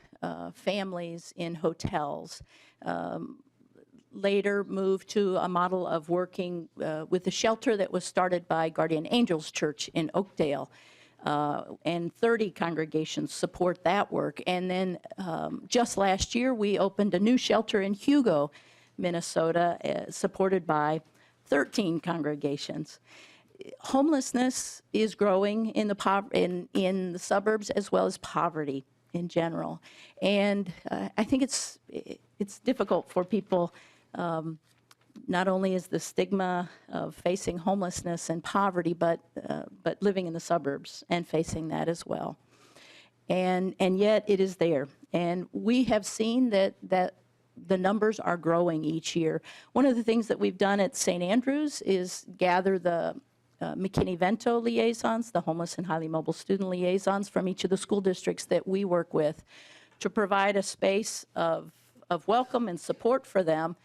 L: families in hotels. Later moved to a model of working with a shelter that was started by Guardian Angels Church in Oakdale. And 30 congregations support that work. And then just last year, we opened a new shelter in Hugo, Minnesota, supported by 13 congregations. Homelessness is growing in the suburbs as well as poverty in general. And I think it's difficult for people. Not only is the stigma of facing homelessness and poverty, but living in the suburbs and facing that as well. And yet it is there. And we have seen that the numbers are growing each year. One of the things that we've done at St. Andrews is gather the McKinney-Vento liaisons, the homeless and highly mobile student liaisons from each of the school districts that we work with, to provide a space of welcome and support for them.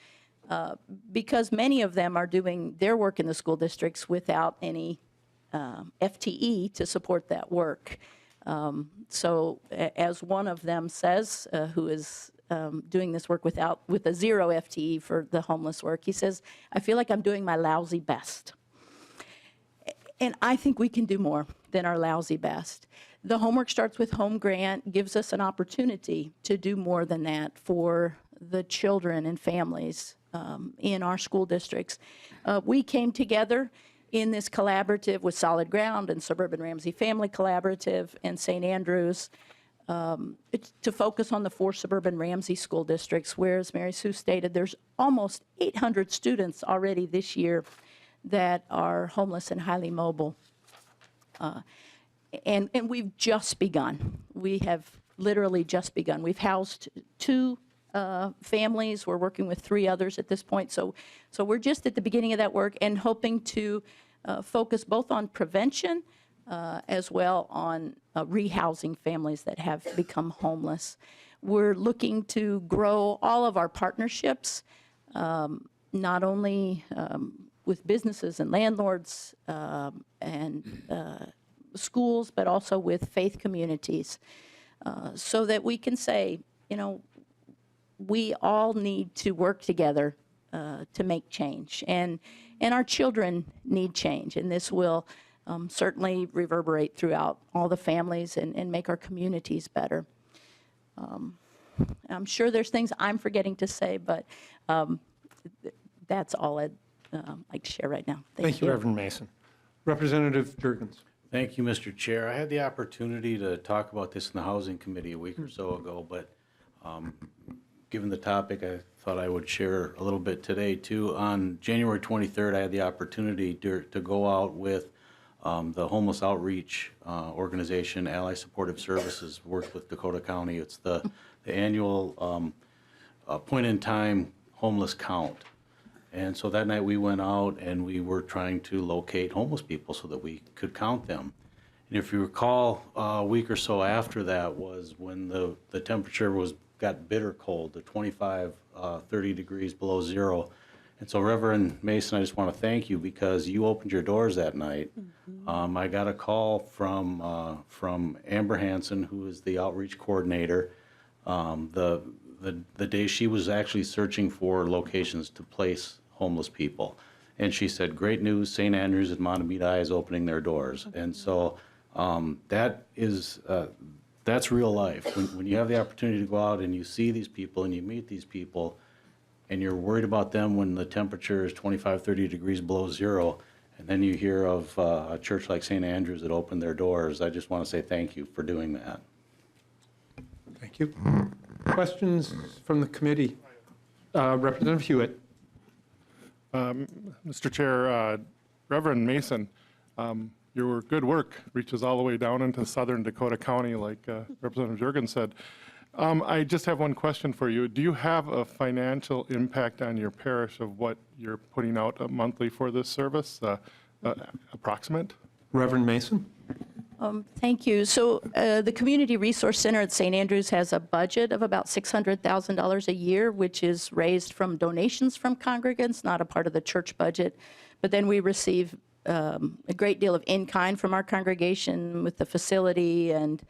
L: Because many of them are doing their work in the school districts without any FTE to support that work. So as one of them says, who is doing this work with a 0 FTE for the homeless work, he says, I feel like I'm doing my lousy best. And I think we can do more than our lousy best. The Homework Starts with Home grant gives us an opportunity to do more than that for the children and families in our school districts. We came together in this collaborative with Solid Ground and Suburban Ramsey Family Collaborative and St. Andrews to focus on the 4 suburban Ramsey school districts, where, as Mary Sue stated, there's almost 800 students already this year that are homeless and highly mobile. And we've just begun. We have literally just begun. We've housed 2 families. We're working with 3 others at this point. So we're just at the beginning of that work and hoping to focus both on prevention as well on rehousing families that have become homeless. We're looking to grow all of our partnerships, not only with businesses and landlords and schools, but also with faith communities, so that we can say, we all need to work together to make change. And our children need change, and this will certainly reverberate throughout all the families and make our communities better. I'm sure there's things I'm forgetting to say, but that's all I'd like to share right now.
A: Thank you, Reverend Mason. Representative Jurgens.
M: Thank you, Mr. Chair. I had the opportunity to talk about this in the Housing Committee a week or so ago, but given the topic, I thought I would share a little bit today, too. On January 23rd, I had the opportunity to go out with the homeless outreach organization, Ally Supportive Services, works with Dakota County. It's the annual point-in-time homeless count. And so that night we went out and we were trying to locate homeless people so that we could count them. And if you recall, a week or so after that was when the temperature got bitter cold, the 25, 30 degrees below zero. And so Reverend Mason, I just want to thank you because you opened your doors that night. Mm-hmm. I got a call from Amber Hansen, who is the outreach coordinator, the day she was actually searching for locations to place homeless people. And she said, great news, St. Andrews and Montemita is opening their doors. Okay. And so that's real life. When you have the opportunity to go out and you see these people and you meet these people and you're worried about them when the temperature is 25, 30 degrees below zero, and then you hear of a church like St. Andrews that opened their doors, I just want to say thank you for doing that.
A: Thank you. Questions from the committee? Representative Hewitt.
H: Mr. Chair, Reverend Mason, your good work reaches all the way down into southern Dakota County, like Representative Jurgens said. I just have one question for you. Do you have a financial impact on your parish of what you're putting out monthly for this service, approximate?
A: Reverend Mason.
L: Thank you. So the Community Resource Center at St. Andrews has a budget of about $600,000 a year, which is raised from donations from congregants, not a part of the church budget. But then we receive a great deal of in-kind from our congregation with the facility and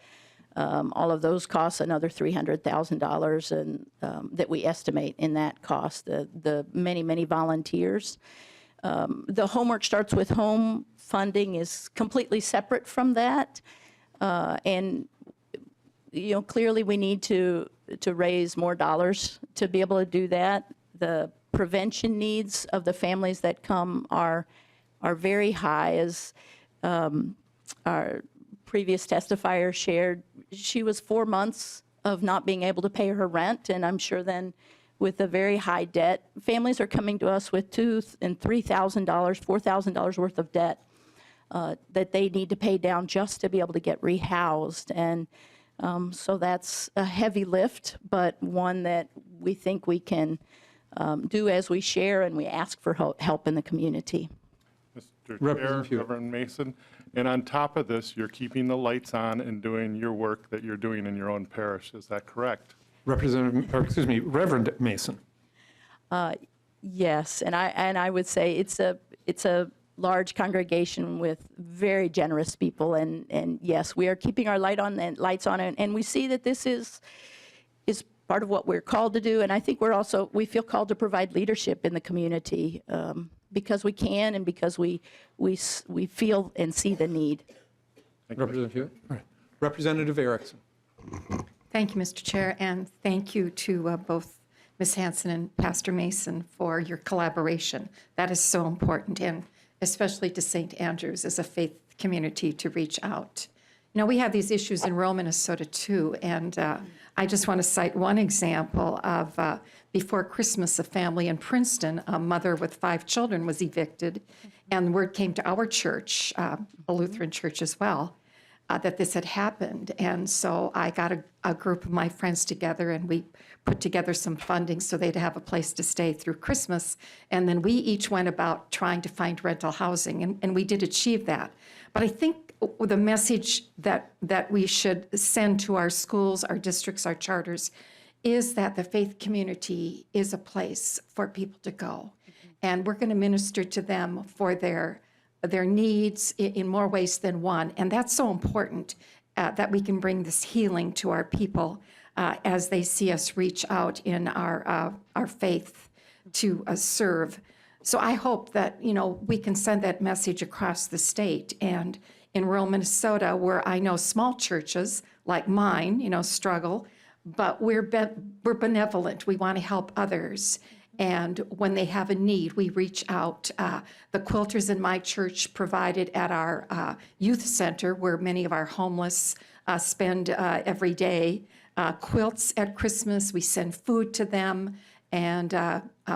L: all of those costs, another $300,000 and that we estimate in that cost, the many, many volunteers. The Homework Starts with Home funding is completely separate from that. And, clearly we need to raise more dollars to be able to do that. The prevention needs of the families that come are very high. As our previous testifier shared, she was 4 months of not being able to pay her rent, and I'm sure then with a very high debt, families are coming to us with $2,000 and $3,000, $4,000 worth of debt that they need to pay down just to be able to get rehoused. And so that's a heavy lift, but one that we think we can do as we share and we ask for help in the community.
H: Mr. Chair, Reverend Mason, and on top of this, you're keeping the lights on and doing your work that you're doing in your own parish. Is that correct?
A: Reverend Mason.
L: Yes, and I would say it's a large congregation with very generous people, and yes, we are keeping our lights on, and we see that this is part of what we're called to do, and I think we feel called to provide leadership in the community because we can and because we feel and see the need.
A: Representative Hewitt. Right. Representative Erickson.
E: Thank you, Mr. Chair, and thank you to both Ms. Hansen and Pastor Mason for your collaboration. That is so important, and especially to St. Andrews as a faith community to reach out. We have these issues in rural Minnesota too, and I just want to cite one example of before Christmas, a family in Princeton, a mother with 5 children was evicted, and word came to our church, a Lutheran church as well, that this had happened. And so I got a group of my friends together, and we put together some funding so they'd have a place to stay through Christmas. And then we each went about trying to find rental housing, and we did achieve that. But I think the message that we should send to our schools, our districts, our charters, is that the faith community is a place for people to go. And we're going to minister to them for their needs in more ways than one. And that's so important that we can bring this healing to our people as they see us reach out in our faith to serve. So I hope that, we can send that message across the state. And in rural Minnesota, where I know small churches like mine, struggle, but we're benevolent. We want to help others. And when they have a need, we reach out. The quilters in my church provided at our youth center, where many of our homeless spend every day, quilts at Christmas. We send food to them. And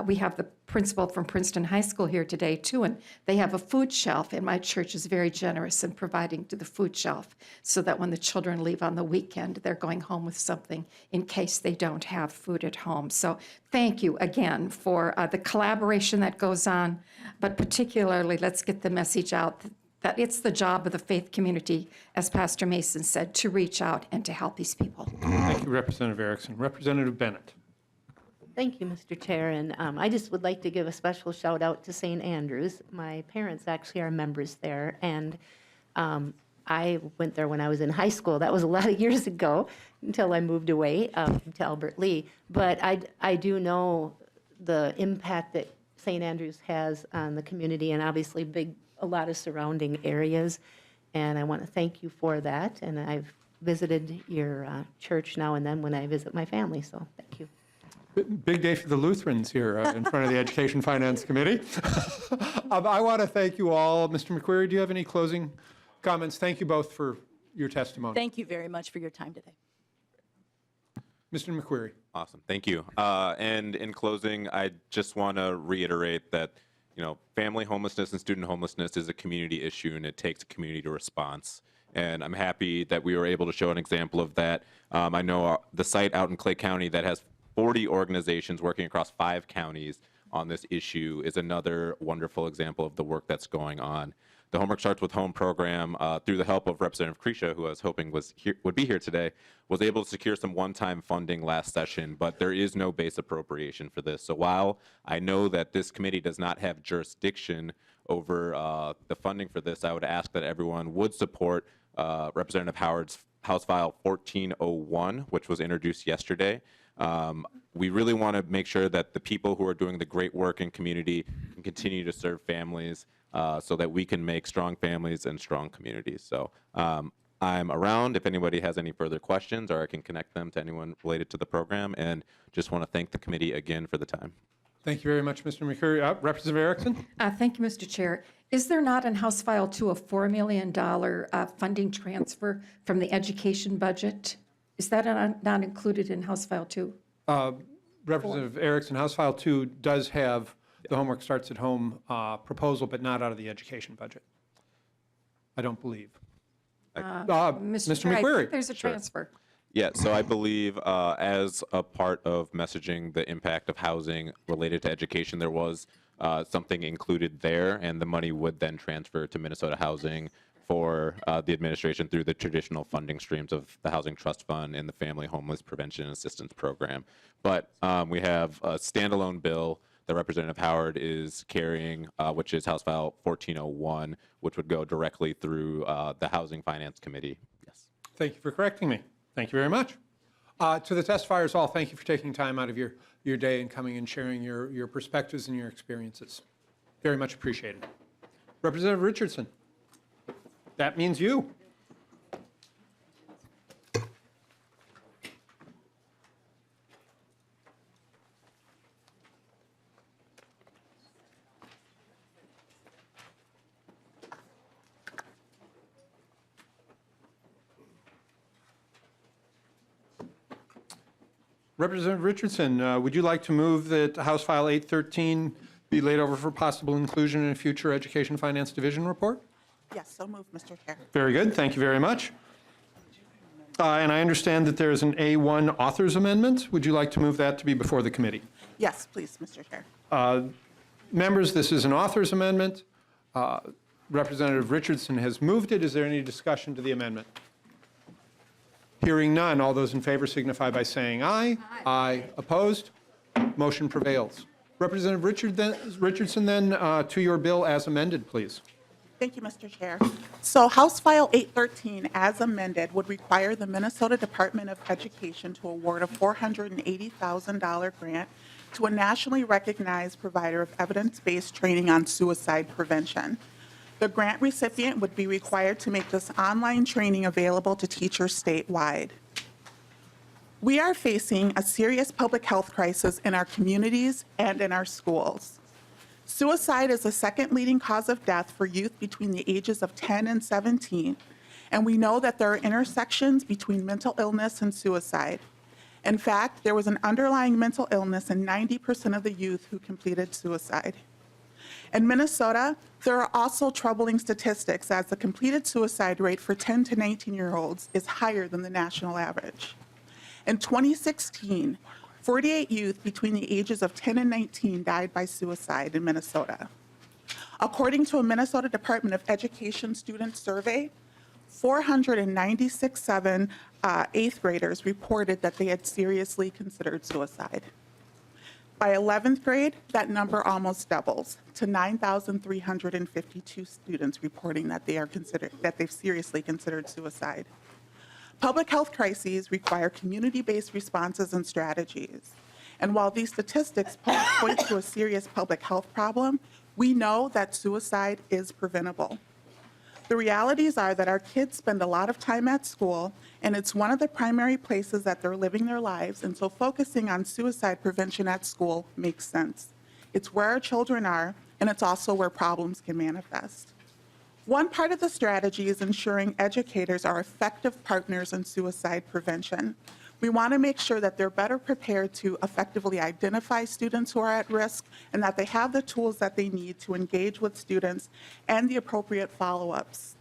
E: we have the principal from Princeton High School here today, too, and they have a food shelf, and my church is very generous in providing to the food shelf so that when the children leave on the weekend, they're going home with something in case they don't have food at home. So thank you again for the collaboration that goes on, but particularly let's get the message out that it's the job of the faith community, as Pastor Mason said, to reach out and to help these people.
A: Thank you, Representative Erickson. Representative Bennett.
D: Thank you, Mr. Chair, and I just would like to give a special shout out to St. Andrews. My parents actually are members there, and I went there when I was in high school. That was a lot of years ago until I moved away to Albert Lee. But I do know the impact that St. Andrews has on the community, and obviously a lot of surrounding areas, and I want to thank you for that. And I've visited your church now and then when I visit my family, so thank you.
A: Big day for the Lutherans here in front of the Education Finance Committee. I want to thank you all. Mr. McQuarrie, do you have any closing comments? Thank you both for your testimony.
L: Thank you very much for your time today.
A: Mr. McQuarrie.
F: Awesome. Thank you. And in closing, I just want to reiterate that, family homelessness and student homelessness is a community issue, and it takes a community to response. And I'm happy that we were able to show an example of that. I know the site out in Clay County that has 40 organizations working across 5 counties on this issue is another wonderful example of the work that's going on. The Homework Starts with Home program, through the help of Representative Krisha, who I was hoping would be here today, was able to secure some one-time funding last session, but there is no base appropriation for this. So while I know that this committee does not have jurisdiction over the funding for this, I would ask that everyone would support Representative Howard's House File 1401, which was introduced yesterday. We really want to make sure that the people who are doing the great work in community can continue to serve families so that we can make strong families and strong communities. So I'm around if anybody has any further questions, or I can connect them to anyone related to the program, and just want to thank the committee again for the time.
A: Thank you very much, Mr. McQuarrie. Representative Erickson?
E: Thank you, Mr. Chair. Is there not in House File 2 a $4 million funding transfer from the education budget? Is that not included in House File 2?
A: Representative Erickson, House File 2 does have the Homework Starts at Home proposal, but not out of the education budget. I don't believe. Mr.
E: Chair, I
A: McQuarrie?
E: think there's a transfer.
F: Yeah, so I believe as a part of messaging the impact of housing related to education, there was something included there, and the money would then transfer to Minnesota Housing for the administration through the traditional funding streams of the Housing Trust Fund and the Family Homeless Prevention and Assistance Program. But we have a standalone bill that Representative Howard is carrying, which is House File 1401, which would go directly through the Housing Finance Committee. Yes.
A: Thank you for correcting me. Thank you very much. To the testifiers all, thank you for taking time out of your day and coming and sharing your perspectives and your experiences. Very much appreciated. Representative Richardson. That means you. Representative Richardson, would you like to move that House File 813 be laid over for possible inclusion in a future Education Finance Division report?
N: Yes, so moved, Mr. Chair.
A: Very good, thank you very much. And I understand that there is an A1 authors amendment. Would you like to move that to be before the committee?
N: Yes, please, Mr. Chair.
A: Members, this is an authors amendment. Representative Richardson has moved it. Is there any discussion to the amendment? Hearing none, all those in favor signify by saying aye. Aye. Opposed? Motion prevails. Representative Richardson, then, to your bill as amended, please.
N: Thank you, Mr. Chair. So House File 813, as amended, would require the Minnesota Department of Education to award a $480,000 grant to a nationally recognized provider of evidence-based training on suicide prevention. The grant recipient would be required to make this online training available to teachers statewide. We are facing a serious public health crisis in our communities and in our schools. Suicide is the second leading cause of death for youth between the ages of 10 and 17, and we know that there are intersections between mental illness and suicide. In fact, there was an underlying mental illness in 90% of the youth who completed suicide. In Minnesota, there are also troubling statistics as the completed suicide rate for 10 to 19-year-olds is higher than the national average. In 2016, 48 youth between the ages of 10 and 19 died by suicide in Minnesota. According to a Minnesota Department of Education student survey, 496 eighth graders reported that they had seriously considered suicide. By 11th grade, that number almost doubles to 9,352 students reporting that they've seriously considered suicide. Public health crises require community-based responses and strategies. And while these statistics point to a serious public health problem, we know that suicide is preventable. The realities are that our kids spend a lot of time at school, and it's one of the primary places that they're living their lives, and so focusing on suicide prevention at school makes sense. It's where our children are, and it's also where problems can manifest. One part of the strategy is ensuring educators are effective partners in suicide prevention. We want to make sure that they're better prepared to effectively identify students who are at risk and that they have the tools that they need to engage with students and the appropriate follow-ups.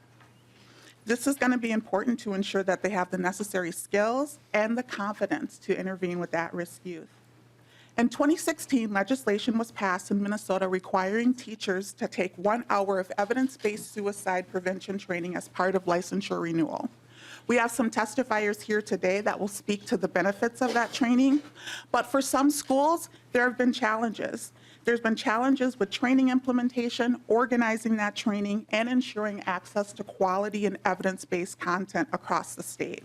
N: This is going to be important to ensure that they have the necessary skills and the confidence to intervene with at-risk youth. In 2016, legislation was passed in Minnesota requiring teachers to take 1 hour of evidence-based suicide prevention training as part of licensure renewal. We have some testifiers here today that will speak to the benefits of that training, but for some schools, there have been challenges. There's been challenges with training implementation, organizing that training, and ensuring access to quality and evidence-based content across the state.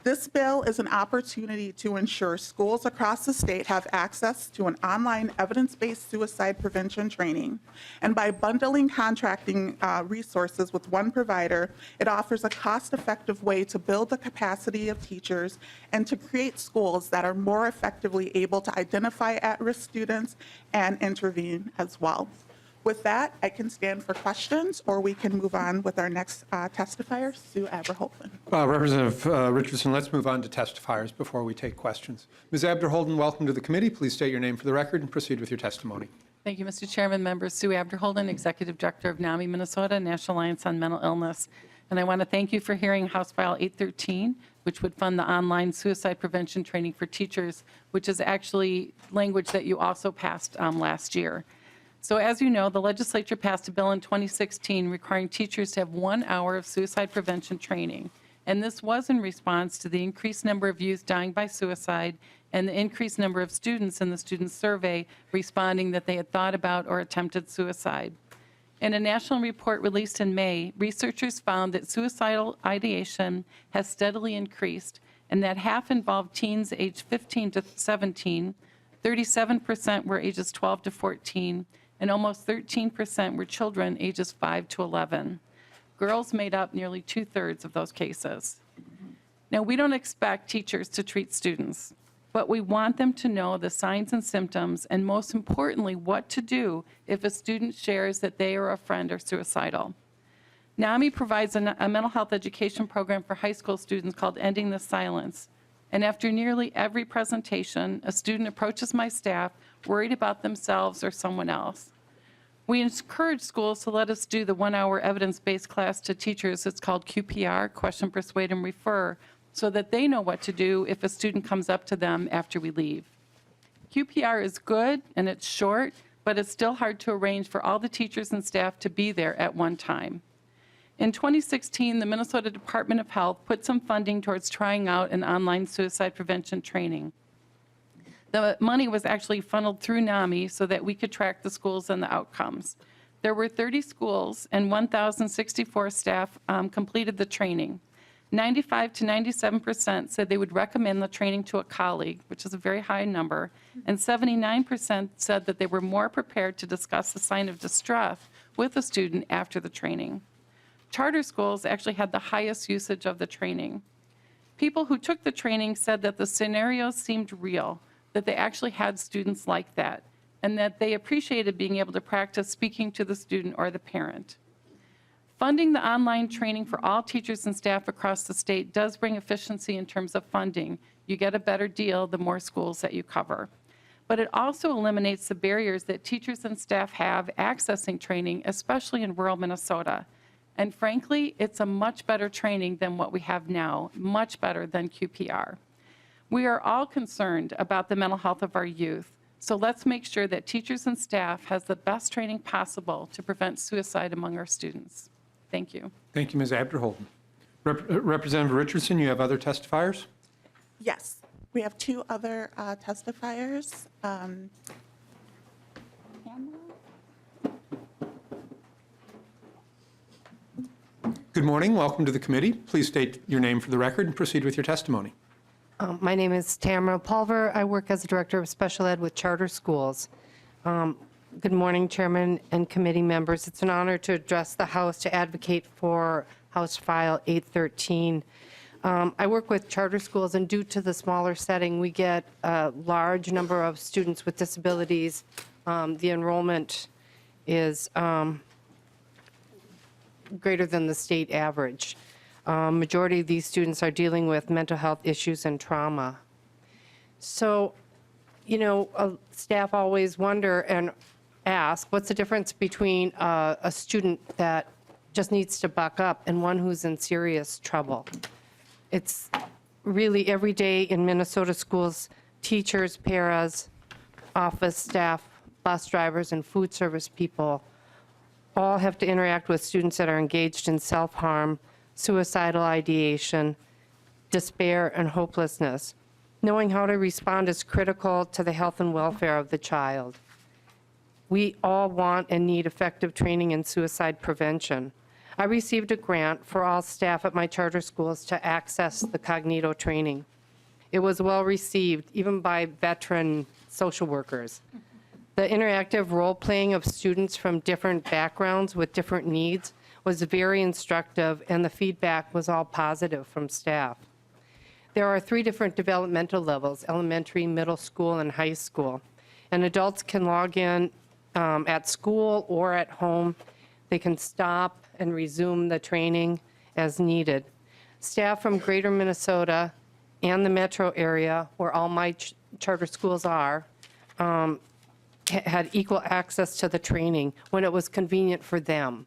N: This bill is an opportunity to ensure schools across the state have access to an online evidence-based suicide prevention training. And by bundling contracting resources with one provider, it offers a cost-effective way to build the capacity of teachers and to create schools that are more effectively able to identify at-risk students and intervene as well. With that, I can stand for questions, or we can move on with our next testifier, Sue Aberholden.
A: Representative Richardson, let's move on to testifiers before we take questions. Ms. Abderholden, welcome to the committee. Please state your name for the record and proceed with your testimony.
O: Thank you, Mr. Chairman. Members, Sue Abderholden, Executive Director of NAMI Minnesota, National Alliance on Mental Illness. And I want to thank you for hearing House File 813, which would fund the online suicide prevention training for teachers, which is actually language that you also passed last year. So as you know, the legislature passed a bill in 2016 requiring teachers to have 1 hour of suicide prevention training. And this was in response to the increased number of youth dying by suicide and the increased number of students in the student survey responding that they had thought about or attempted suicide. In a national report released in May, researchers found that suicidal ideation has steadily increased and that half involved teens aged 15 to 17, 37% were ages 12 to 14, and almost 13% were children ages 5 to 11. Girls made up nearly 2/3 of those cases. Now, we don't expect teachers to treat students, but we want them to know the signs and symptoms, and most importantly, what to do if a student shares that they or a friend are suicidal. NAMI provides a mental health education program for high school students called Ending the Silence. And after nearly every presentation, a student approaches my staff worried about themselves or someone else. We encourage schools to let us do the 1-hour evidence-based class to teachers. It's called QPR, Question, Persuade, and Refer, so that they know what to do if a student comes up to them after we leave. QPR is good and it's short, but it's still hard to arrange for all the teachers and staff to be there at one time. In 2016, the Minnesota Department of Health put some funding towards trying out an online suicide prevention training. The money was actually funneled through NAMI so that we could track the schools and the outcomes. There were 30 schools and 1,064 staff completed the training. 95 to 97% said they would recommend the training to a colleague, which is a very high number, and 79% said that they were more prepared to discuss the sign of distress with a student after the training. Charter schools actually had the highest usage of the training. People who took the training said that the scenarios seemed real, that they actually had students like that, and that they appreciated being able to practice speaking to the student or the parent. Funding the online training for all teachers and staff across the state does bring efficiency in terms of funding. You get a better deal the more schools that you cover. But it also eliminates the barriers that teachers and staff have accessing training, especially in rural Minnesota. And frankly, it's a much better training than what we have now, much better than QPR. We are all concerned about the mental health of our youth, so let's make sure that teachers and staff has the best training possible to prevent suicide among our students. Thank you.
A: Thank you, Ms. Abderholden. Representative Richardson, you have other testifiers?
N: Yes, we have two other testifiers.
A: Good morning. Welcome to the committee. Please state your name for the record and proceed with your testimony.
P: My name is Tamara Pulver. I work as a director of special ed with charter schools. Good morning, Chairman and committee members. It's an honor to address the House to advocate for House File 813. I work with charter schools, and due to the smaller setting, we get a large number of students with disabilities. The enrollment is greater than the state average. Majority of these students are dealing with mental health issues and trauma. So, you know, staff always wonder and ask, what's the difference between a student that just needs to buck up and one who's in serious trouble? It's really every day in Minnesota schools, teachers, paras, office staff, bus drivers, and food service people all have to interact with students that are engaged in self-harm, suicidal ideation, despair, and hopelessness. Knowing how to respond is critical to the health and welfare of the child. We all want and need effective training in suicide prevention. I received a grant for all staff at my charter schools to access the Cognito training. It was well received, even by veteran social workers. The interactive role-playing of students from different backgrounds with different needs was very instructive, and the feedback was all positive from staff. There are 3 different developmental levels: elementary, middle school, and high school. And adults can log in at school or at home. They can stop and resume the training as needed. Staff from Greater Minnesota and the metro area, where all my charter schools are, had equal access to the training when it was convenient for them.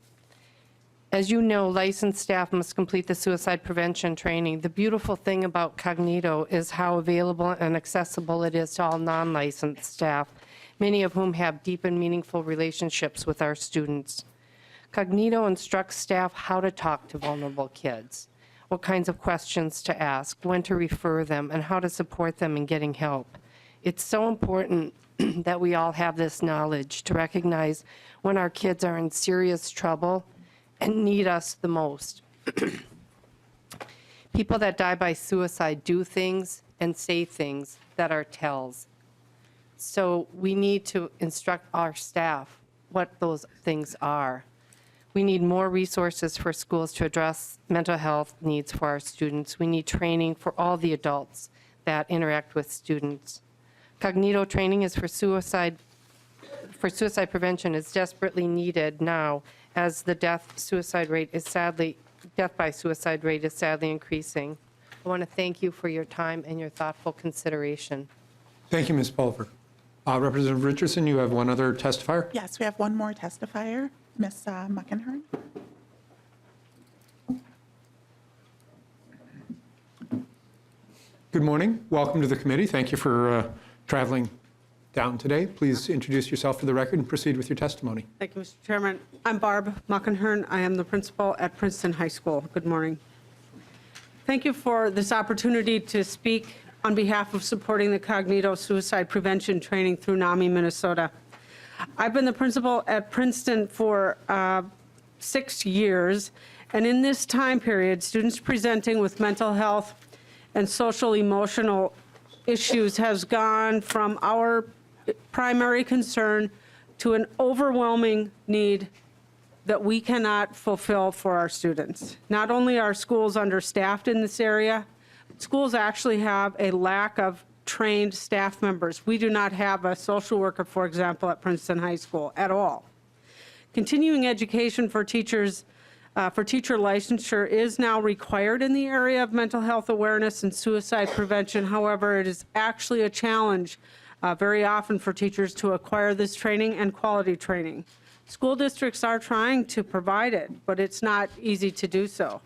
P: As you know, licensed staff must complete the suicide prevention training. The beautiful thing about Cognito is how available and accessible it is to all non-licensed staff, many of whom have deep and meaningful relationships with our students. Cognito instructs staff how to talk to vulnerable kids, what kinds of questions to ask, when to refer them, and how to support them in getting help. It's so important that we all have this knowledge to recognize when our kids are in serious trouble and need us the most. People that die by suicide do things and say things that are tells. So we need to instruct our staff what those things are. We need more resources for schools to address mental health needs for our students. We need training for all the adults that interact with students. Cognito training is for suicide prevention is desperately needed now, as the death by suicide rate is sadly increasing. I want to thank you for your time and your thoughtful consideration.
A: Thank you, Ms. Pulver. Representative Richardson, you have one other testifier?
N: Yes, we have one more testifier, Ms. Muckenhern.
A: Good morning. Welcome to the committee. Thank you for traveling down today. Please introduce yourself for the record and proceed with your testimony.
Q: Thank you, Mr. Chairman. I'm Barb Muckenhern. I am the principal at Princeton High School. Good morning. Thank you for this opportunity to speak on behalf of supporting the Cognito Suicide Prevention Training through NAMI, Minnesota. I've been the principal at Princeton for 6 years, and in this time period, students presenting with mental health and social emotional issues has gone from our primary concern to an overwhelming need that we cannot fulfill for our students. Not only are schools understaffed in this area, schools actually have a lack of trained staff members. We do not have a social worker, for example, at Princeton High School at all. Continuing education for teachers, for teacher licensure is now required in the area of mental health awareness and suicide prevention. However, it is actually a challenge very often for teachers to acquire this training and quality training. School districts are trying to provide it, but it's not easy to do so.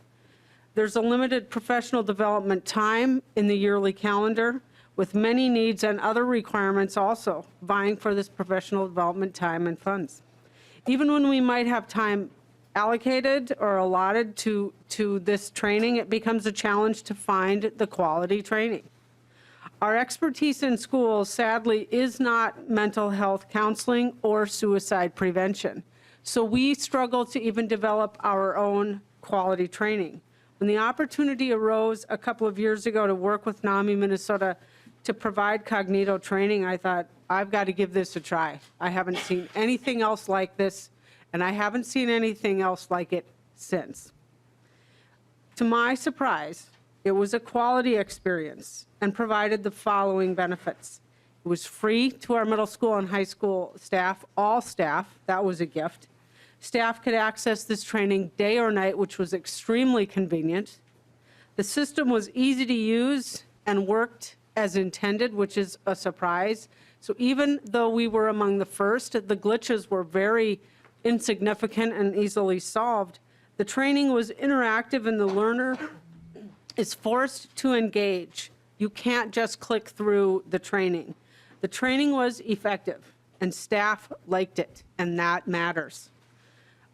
Q: There's a limited professional development time in the yearly calendar, with many needs and other requirements also vying for this professional development time and funds. Even when we might have time allocated or allotted to this training, it becomes a challenge to find the quality training. Our expertise in schools, sadly, is not mental health counseling or suicide prevention. So we struggle to even develop our own quality training. When the opportunity arose a couple of years ago to work with NAMI Minnesota to provide Cognito training, I thought, I've got to give this a try. I haven't seen anything else like this, and I haven't seen anything else like it since. To my surprise, it was a quality experience and provided the following benefits. It was free to our middle school and high school staff, all staff. That was a gift. Staff could access this training day or night, which was extremely convenient. The system was easy to use and worked as intended, which is a surprise. So even though we were among the first, the glitches were very insignificant and easily solved. The training was interactive and the learner is forced to engage. You can't just click through the training. The training was effective and staff liked it, and that matters.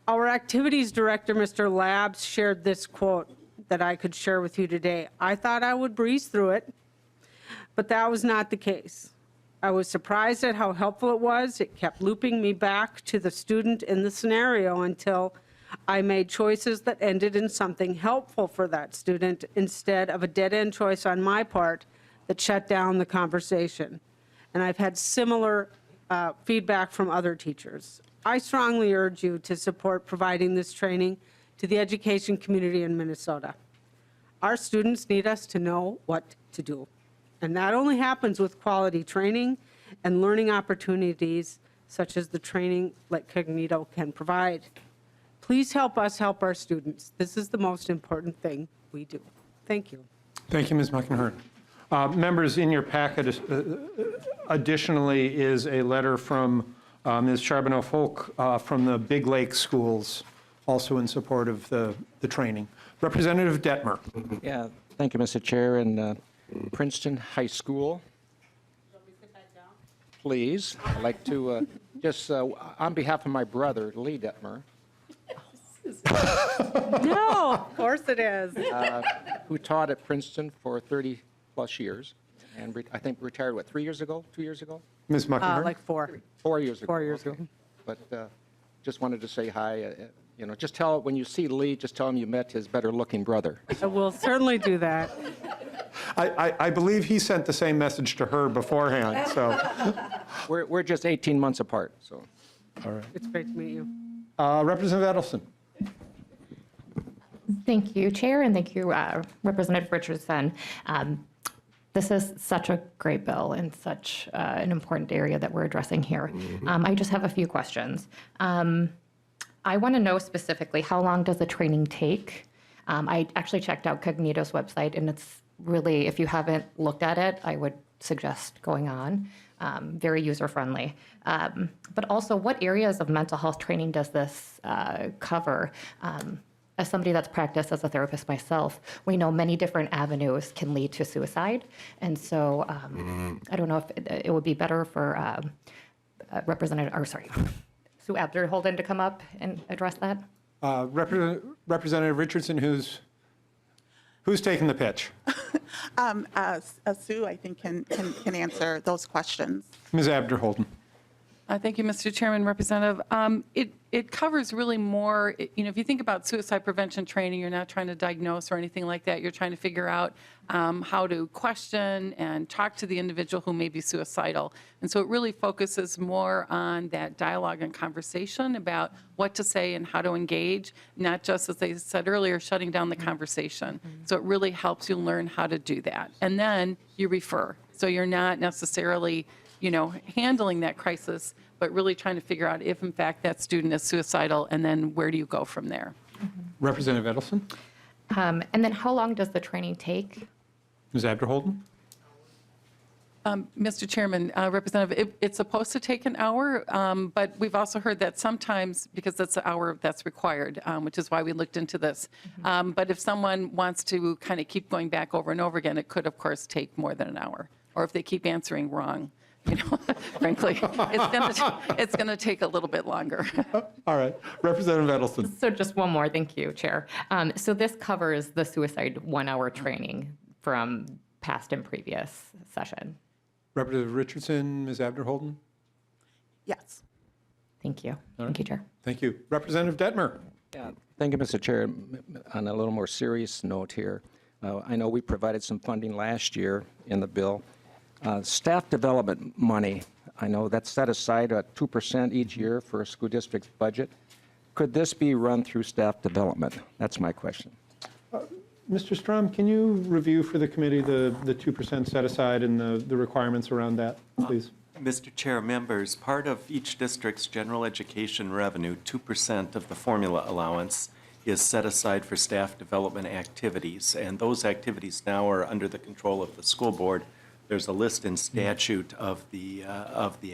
Q: Our activities director, Mr. Labs, shared this quote that I could share with you today. I thought I would breeze through it, but that was not the case. I was surprised at how helpful it was. It kept looping me back to the student in the scenario until I made choices that ended in something helpful for that student instead of a dead-end choice on my part that shut down the conversation. And I've had similar feedback from other teachers. I strongly urge you to support providing this training to the education community in Minnesota. Our students need us to know what to do. And that only happens with quality training and learning opportunities such as the training like Cognito can provide. Please help us help our students. This is the most important thing we do. Thank you.
A: Thank you, Ms. Muckenhern. Members, in your packet additionally is a letter from Ms. Charbonneau-Folk from the Big Lake Schools, also in support of the training. Representative Detmer.
R: Yeah, thank you, Mr. Chair. And Princeton High School, please. I'd like to just, on behalf of my brother, Lee Detmer.
Q: No, of course it is.
R: Who taught at Princeton for 30-plus years, and I think retired, what, 3 years ago, 2 years ago?
A: Ms. Muckenhern?
Q: Like 4.
R: 4 years ago.
Q: 4 years
R: okay.
Q: ago.
R: But just wanted to say hi. You know, just tell, when you see Lee, just tell him you met his better-looking brother.
Q: I will certainly do that.
A: I believe he sent the same message to her beforehand, so.
R: We're just 18 months apart, so.
A: All right.
Q: It's great to meet you.
A: Representative Edelson.
S: Thank you, Chair, and thank you, Representative Richardson. This is such a great bill and such an important area that we're addressing here. I just have a few questions. I want to know specifically, how long does the training take? I actually checked out Cognito's website, and it's really, if you haven't looked at it, I would suggest going on. very user-friendly. But also, what areas of mental health training does this cover? As somebody that's practiced as a therapist myself, we know many different avenues can lead to suicide. And so I don't know if it would be better for Sue Abder-Holden to come up and address that.
A: Representative Richardson, who's taking the pitch?
N: Sue, I think, can answer those questions.
A: Ms. Abder-Holden.
O: Thank you, Mr. Chairman, Representative. It covers really more, if you think about suicide prevention training, you're not trying to diagnose or anything like that. You're trying to figure out how to question and talk to the individual who may be suicidal. And so it really focuses more on that dialogue and conversation about what to say and how to engage, not just, as I said earlier, shutting down the conversation. So it really helps you learn how to do that. And then you refer. So you're not necessarily handling that crisis, but really trying to figure out if, in fact, that student is suicidal, and then where do you go from there?
A: Representative Edelson.
S: And then how long does the training take?
A: Ms. Abder-Holden.
O: Mr. Chairman, Representative, it's supposed to take an hour, but we've also heard that sometimes, because that's the hour that's required, which is why we looked into this. But if someone wants to kind of keep going back over and over again, it could, of course, take more than an hour. Or if they keep answering wrong, frankly, it's going to take a little bit longer.
A: All right. Representative Edelson.
S: So just one more, thank you, Chair. So this covers the suicide 1-hour training from past and previous session.
A: Representative Richardson, Ms. Abder-Holden.
N: Yes.
S: Thank you. Thank you, Chair.
A: Thank you. Representative Detmer.
R: Yeah, thank you, Mr. Chair. On a little more serious note here, I know we provided some funding last year in the bill. Staff development money, I know that's set aside at 2% each year for a school district's budget. Could this be run through staff development? That's my question.
A: Mr. Strom, can you review for the committee the 2% set aside and the requirements around that, please?
T: Mr. Chair, members, part of each district's general education revenue, 2% of the formula allowance is set aside for staff development activities, and those activities now are under the control of the school board. There's a list in statute of the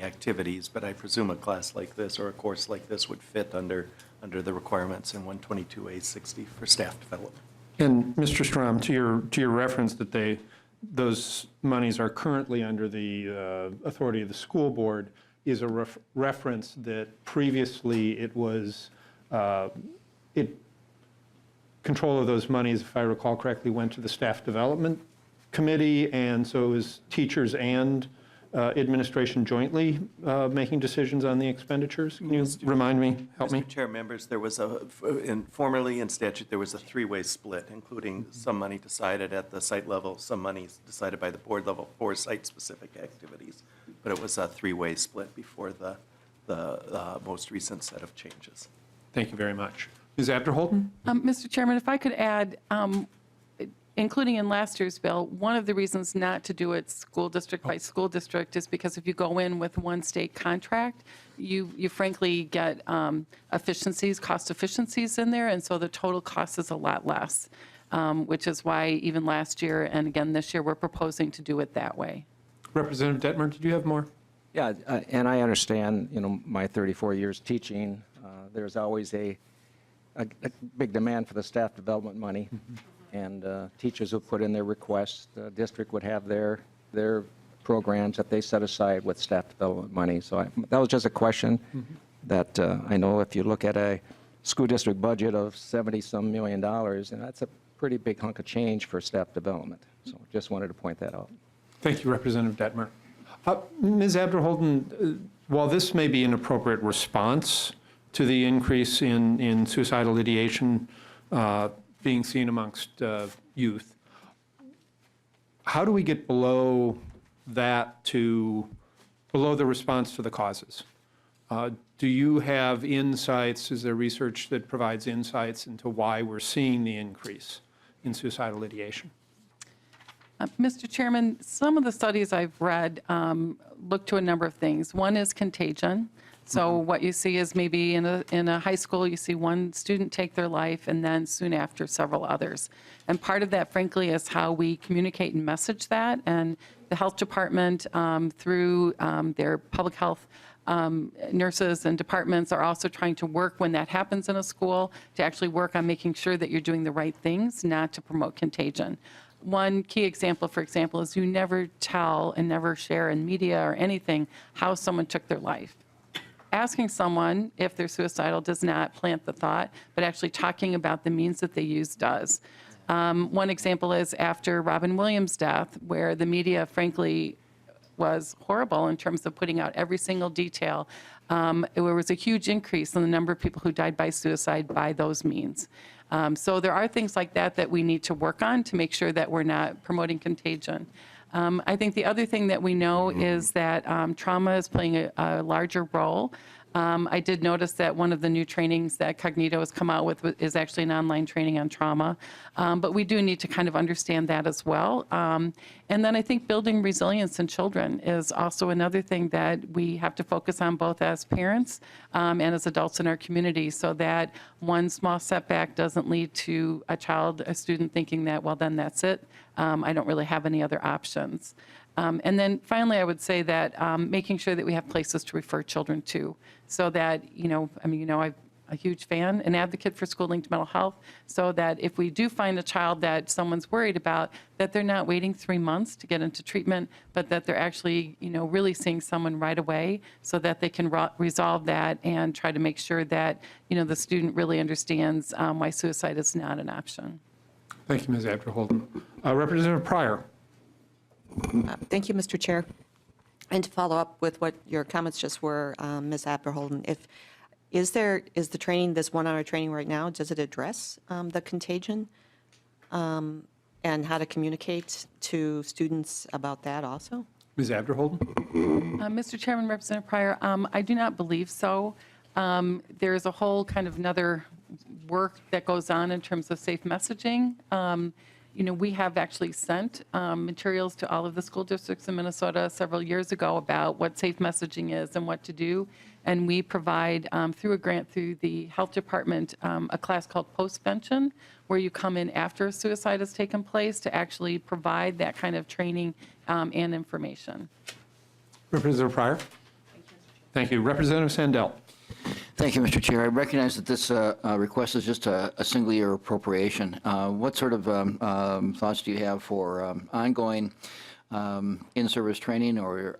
T: activities, but I presume a class like this or a course like this would fit under the requirements in 122A60 for staff development.
A: And Mr. Strom, to your reference that those monies are currently under the authority of the school board is a reference that previously it was control of those monies, if I recall correctly, went to the staff development committee, and so is teachers and administration jointly making decisions on the expenditures? Can you remind me, help me?
T: Mr. Chair, members, there was formerly in statute, there was a three-way split, including some money decided at the site level, some money decided by the board level for site-specific activities. But it was a three-way split before the most recent set of changes.
A: Thank you very much. Ms. Abder-Holden?
O: Mr. Chairman, if I could add, including in last year's bill, one of the reasons not to do it school district by school district is because if you go in with one state contract, you frankly get cost efficiencies in there, and so the total cost is a lot less, which is why even last year and again this year we're proposing to do it that way.
A: Representative Detmer, did you have more?
R: Yeah, and I understand, my 34 years teaching, there's always a big demand for the staff development money. And teachers will put in their requests. The district would have their programs that they set aside with staff development money. So that was just a question that I know if you look at a school district budget of $70-some million, and that's a pretty big hunk of change for staff development. So just wanted to point that out.
A: Thank you, Representative Detmer. Ms. Abder-Holden, while this may be an appropriate response to the increase in suicidal ideation being seen amongst youth, how do we get below the response to the causes? Do you have insights? Is there research that provides insights into why we're seeing the increase in suicidal ideation?
O: Mr. Chairman, some of the studies I've read look to a number of things. One is contagion. So what you see is maybe in a high school, you see one student take their life, and then soon after, several others. And part of that, frankly, is how we communicate and message that. And the health department, through their public health nurses and departments, are also trying to work when that happens in a school to actually work on making sure that you're doing the right things, not to promote contagion. One key example, for example, is you never tell and never share in media or anything how someone took their life. Asking someone if they're suicidal does not plant the thought, but actually talking about the means that they use does. One example is after Robin Williams' death, where the media, frankly, was horrible in terms of putting out every single detail. There was a huge increase in the number of people who died by suicide by those means. So there are things like that that we need to work on to make sure that we're not promoting contagion. I think the other thing that we know is that trauma is playing a larger role. I did notice that one of the new trainings that Cognito has come out with is actually an online training on trauma. But we do need to kind of understand that as well. And then I think building resilience in children is also another thing that we have to focus on, both as parents and as adults in our community, so that one small setback doesn't lead to a student thinking that, well, then that's it. I don't really have any other options. And then finally, I would say that making sure that we have places to refer children to, so that, I'm a huge fan and advocate for school-linked mental health, so that if we do find a child that someone's worried about, that they're not waiting 3 months to get into treatment, but that they're actually, really seeing someone right away, so that they can resolve that and try to make sure that, the student really understands why suicide is not an option.
A: Thank you, Ms. Abderholden. Representative Pryor.
U: Thank you, Mr. Chair. And to follow up with what your comments just were, Ms. Abderholden, is the training, this 1 hour training right now, does it address the contagion and how to communicate to students about that also?
A: Ms. Abderholden.
O: Mr. Chairman, Representative Pryor, I do not believe so. There's a whole kind of another work that goes on in terms of safe messaging. We have actually sent materials to all of the school districts in Minnesota several years ago about what safe messaging is and what to do. And we provide, through a grant through the health department, a class called postvention, where you come in after a suicide has taken place to actually provide that kind of training and information.
A: Representative Pryor. Thank you. Representative Sandell.
V: Thank you, Mr. Chair. I recognize that this request is just a single-year appropriation. What sort of thoughts do you have for ongoing in-service training or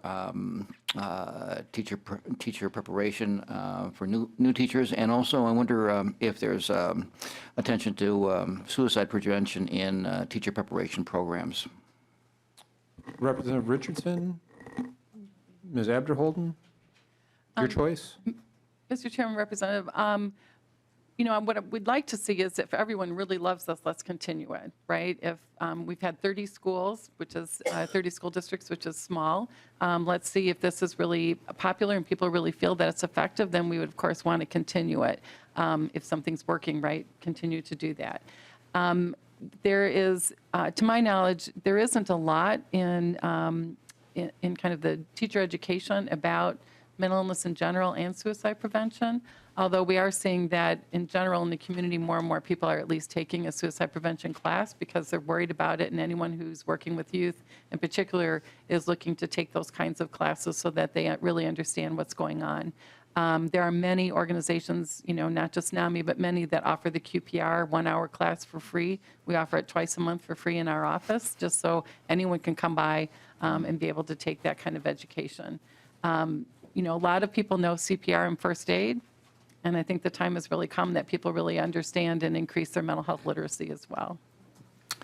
V: teacher preparation for new teachers? And also, I wonder if there's attention to suicide prevention in teacher preparation programs.
A: Representative Richardson. Ms. Abderholden. Your choice.
O: Mr. Chairman, Representative, what we'd like to see is if everyone really loves this, let's continue it, right? If we've had 30 schools, which is 30 school districts, which is small, let's see if this is really popular and people really feel that it's effective, then we would, of course, want to continue it. If something's working right, continue to do that. There is, to my knowledge, there isn't a lot in kind of the teacher education about mental illness in general and suicide prevention, although we are seeing that in general in the community more and more people are at least taking a suicide prevention class because they're worried about it, and anyone who's working with youth in particular is looking to take those kinds of classes so that they really understand what's going on. There are many organizations, not just NAMI, but many that offer the QPR 1 hour class for free. We offer it twice a month for free in our office, just so anyone can come by and be able to take that kind of education. A lot of people know CPR and first aid, and I think the time has really come that people really understand and increase their mental health literacy as well.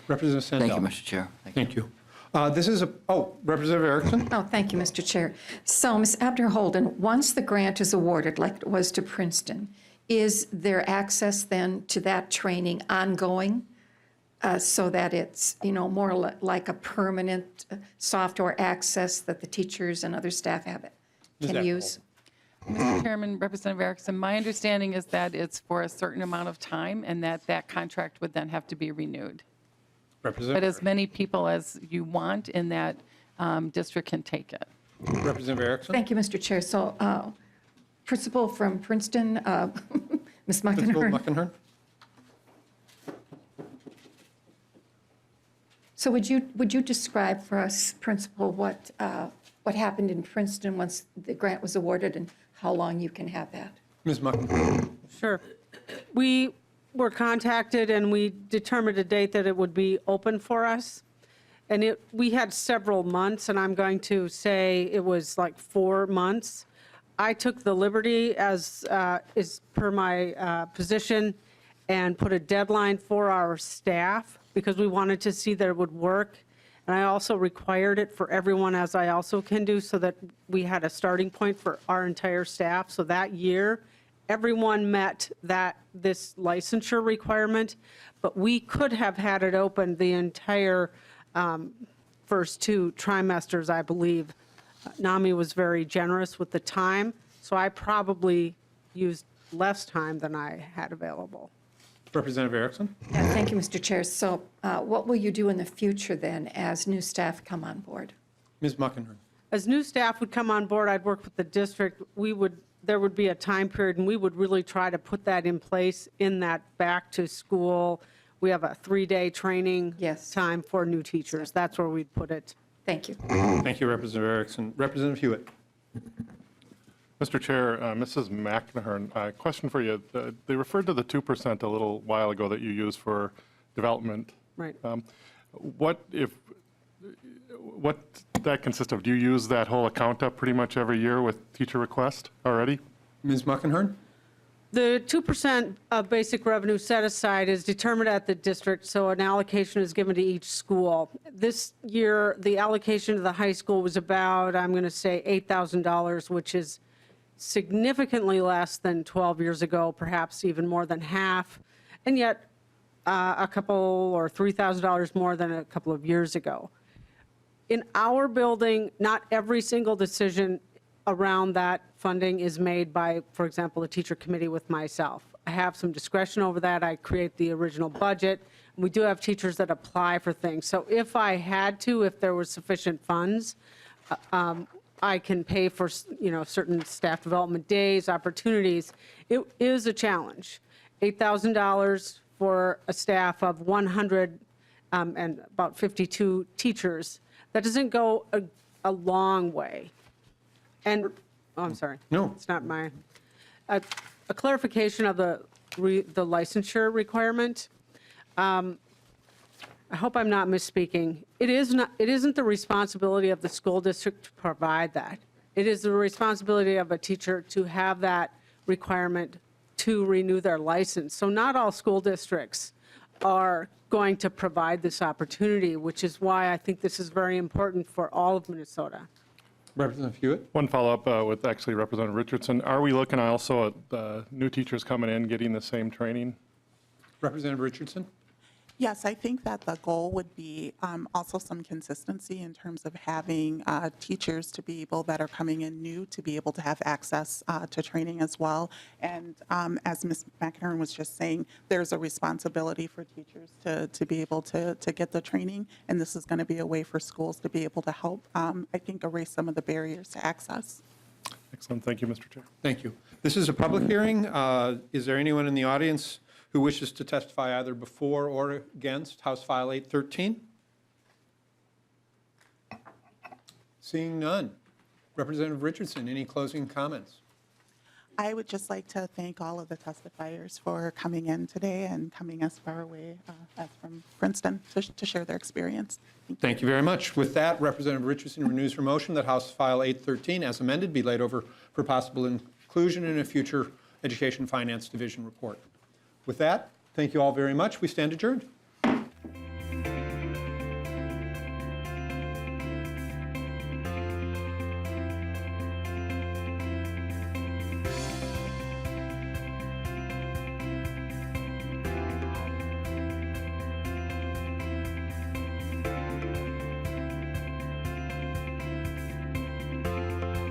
A: Representative Sandell.
V: Thank you, Mr. Chair.
A: Thank you. Representative Erickson.
E: Oh, thank you, Mr. Chair. So, Ms. Abderholden, once the grant is awarded, like it was to Princeton, is there access then to that training ongoing so that it's, more like a permanent software access that the teachers and other staff can use?
O: Mr. Chairman, Representative Erickson, my understanding is that it's for a certain amount of time and that contract would then have to be renewed. But as many people as you want in that district can take it.
A: Representative Erickson.
E: Thank you, Mr. Chair. So Principal from Princeton, Ms.
A: Principal
E: Muckenhern.
A: Muckenhern?
E: So would you describe for us, Principal, what happened in Princeton once the grant was awarded and how long you can have that?
A: Ms. Muckenhern?
Q: Sure. We were contacted and we determined a date that it would be open for us. And we had several months, and I'm going to say it was like 4 months. I took the liberty, as is per my position, and put a deadline for our staff because we wanted to see that it would work. And I also required it for everyone, as I also can do, so that we had a starting point for our entire staff. So that year, everyone met this licensure requirement, but we could have had it open the entire first 2 trimesters, I believe. NAMI was very generous with the time, so I probably used less time than I had available.
A: Representative Erickson?
E: Yeah, thank you, Mr. Chair. So what will you do in the future then as new staff come on board?
A: Ms. Muckenhern?
Q: As new staff would come on board, I'd work with the district. There would be a time period, and we would really try to put that in place in that back to school. We have a 3-day training time for new teachers. That's where we'd put it.
E: Thank you.
A: Thank you, Representative Erickson. Representative Hewitt?
H: Mr. Chair, Mrs. McNahern, question for you. They referred to the 2% a little while ago that you use for development.
Q: Right.
H: What that consist of? Do you use that whole account up pretty much every year with teacher request already?
A: Ms. Muckenhern?
Q: The 2% of basic revenue set aside is determined at the district, so an allocation is given to each school. This year, the allocation to the high school was about, I'm going to say, $8,000, which is significantly less than 12 years ago, perhaps even more than half, and yet a couple or $3,000 more than a couple of years ago. In our building, not every single decision around that funding is made by, for example, the teacher committee with myself. I have some discretion over that. I create the original budget. We do have teachers that apply for things. So if I had to, if there was sufficient funds, I can pay for, certain staff development days, opportunities. It is a challenge. $8,000 for a staff of 100 and about 52 teachers. That doesn't go a long way. And, I'm sorry.
A: No.
Q: It's not my, a clarification of the licensure requirement. I hope I'm not misspeaking. It isn't the responsibility of the school district to provide that. It is the responsibility of a teacher to have that requirement to renew their license. So not all school districts are going to provide this opportunity, which is why I think this is very important for all of Minnesota.
A: Representative Hewitt?
H: One follow-up with actually Representative Richardson. Are we looking also at new teachers coming in getting the same training?
A: Representative Richardson?
N: Yes, I think that the goal would be also some consistency in terms of having teachers to be able that are coming in new to be able to have access to training as well. And as Ms. McInerney was just saying, there's a responsibility for teachers to be able to get the training, and this is going to be a way for schools to be able to help, I think, erase some of the barriers to access.
H: Excellent. Thank you, Mr. Chair.
A: Thank you. This is a public hearing. Is there anyone in the audience who wishes to testify either before or against House File 813? Seeing none. Representative Richardson, any closing comments?
N: I would just like to thank all of the testifiers for coming in today and coming as far away as from Princeton to share their experience.
A: Thank you very much. With that, Representative Richardson renews her motion that House File 813, as amended, be laid over for possible inclusion in a future Education Finance Division report. With that, thank you all very much. We stand adjourned.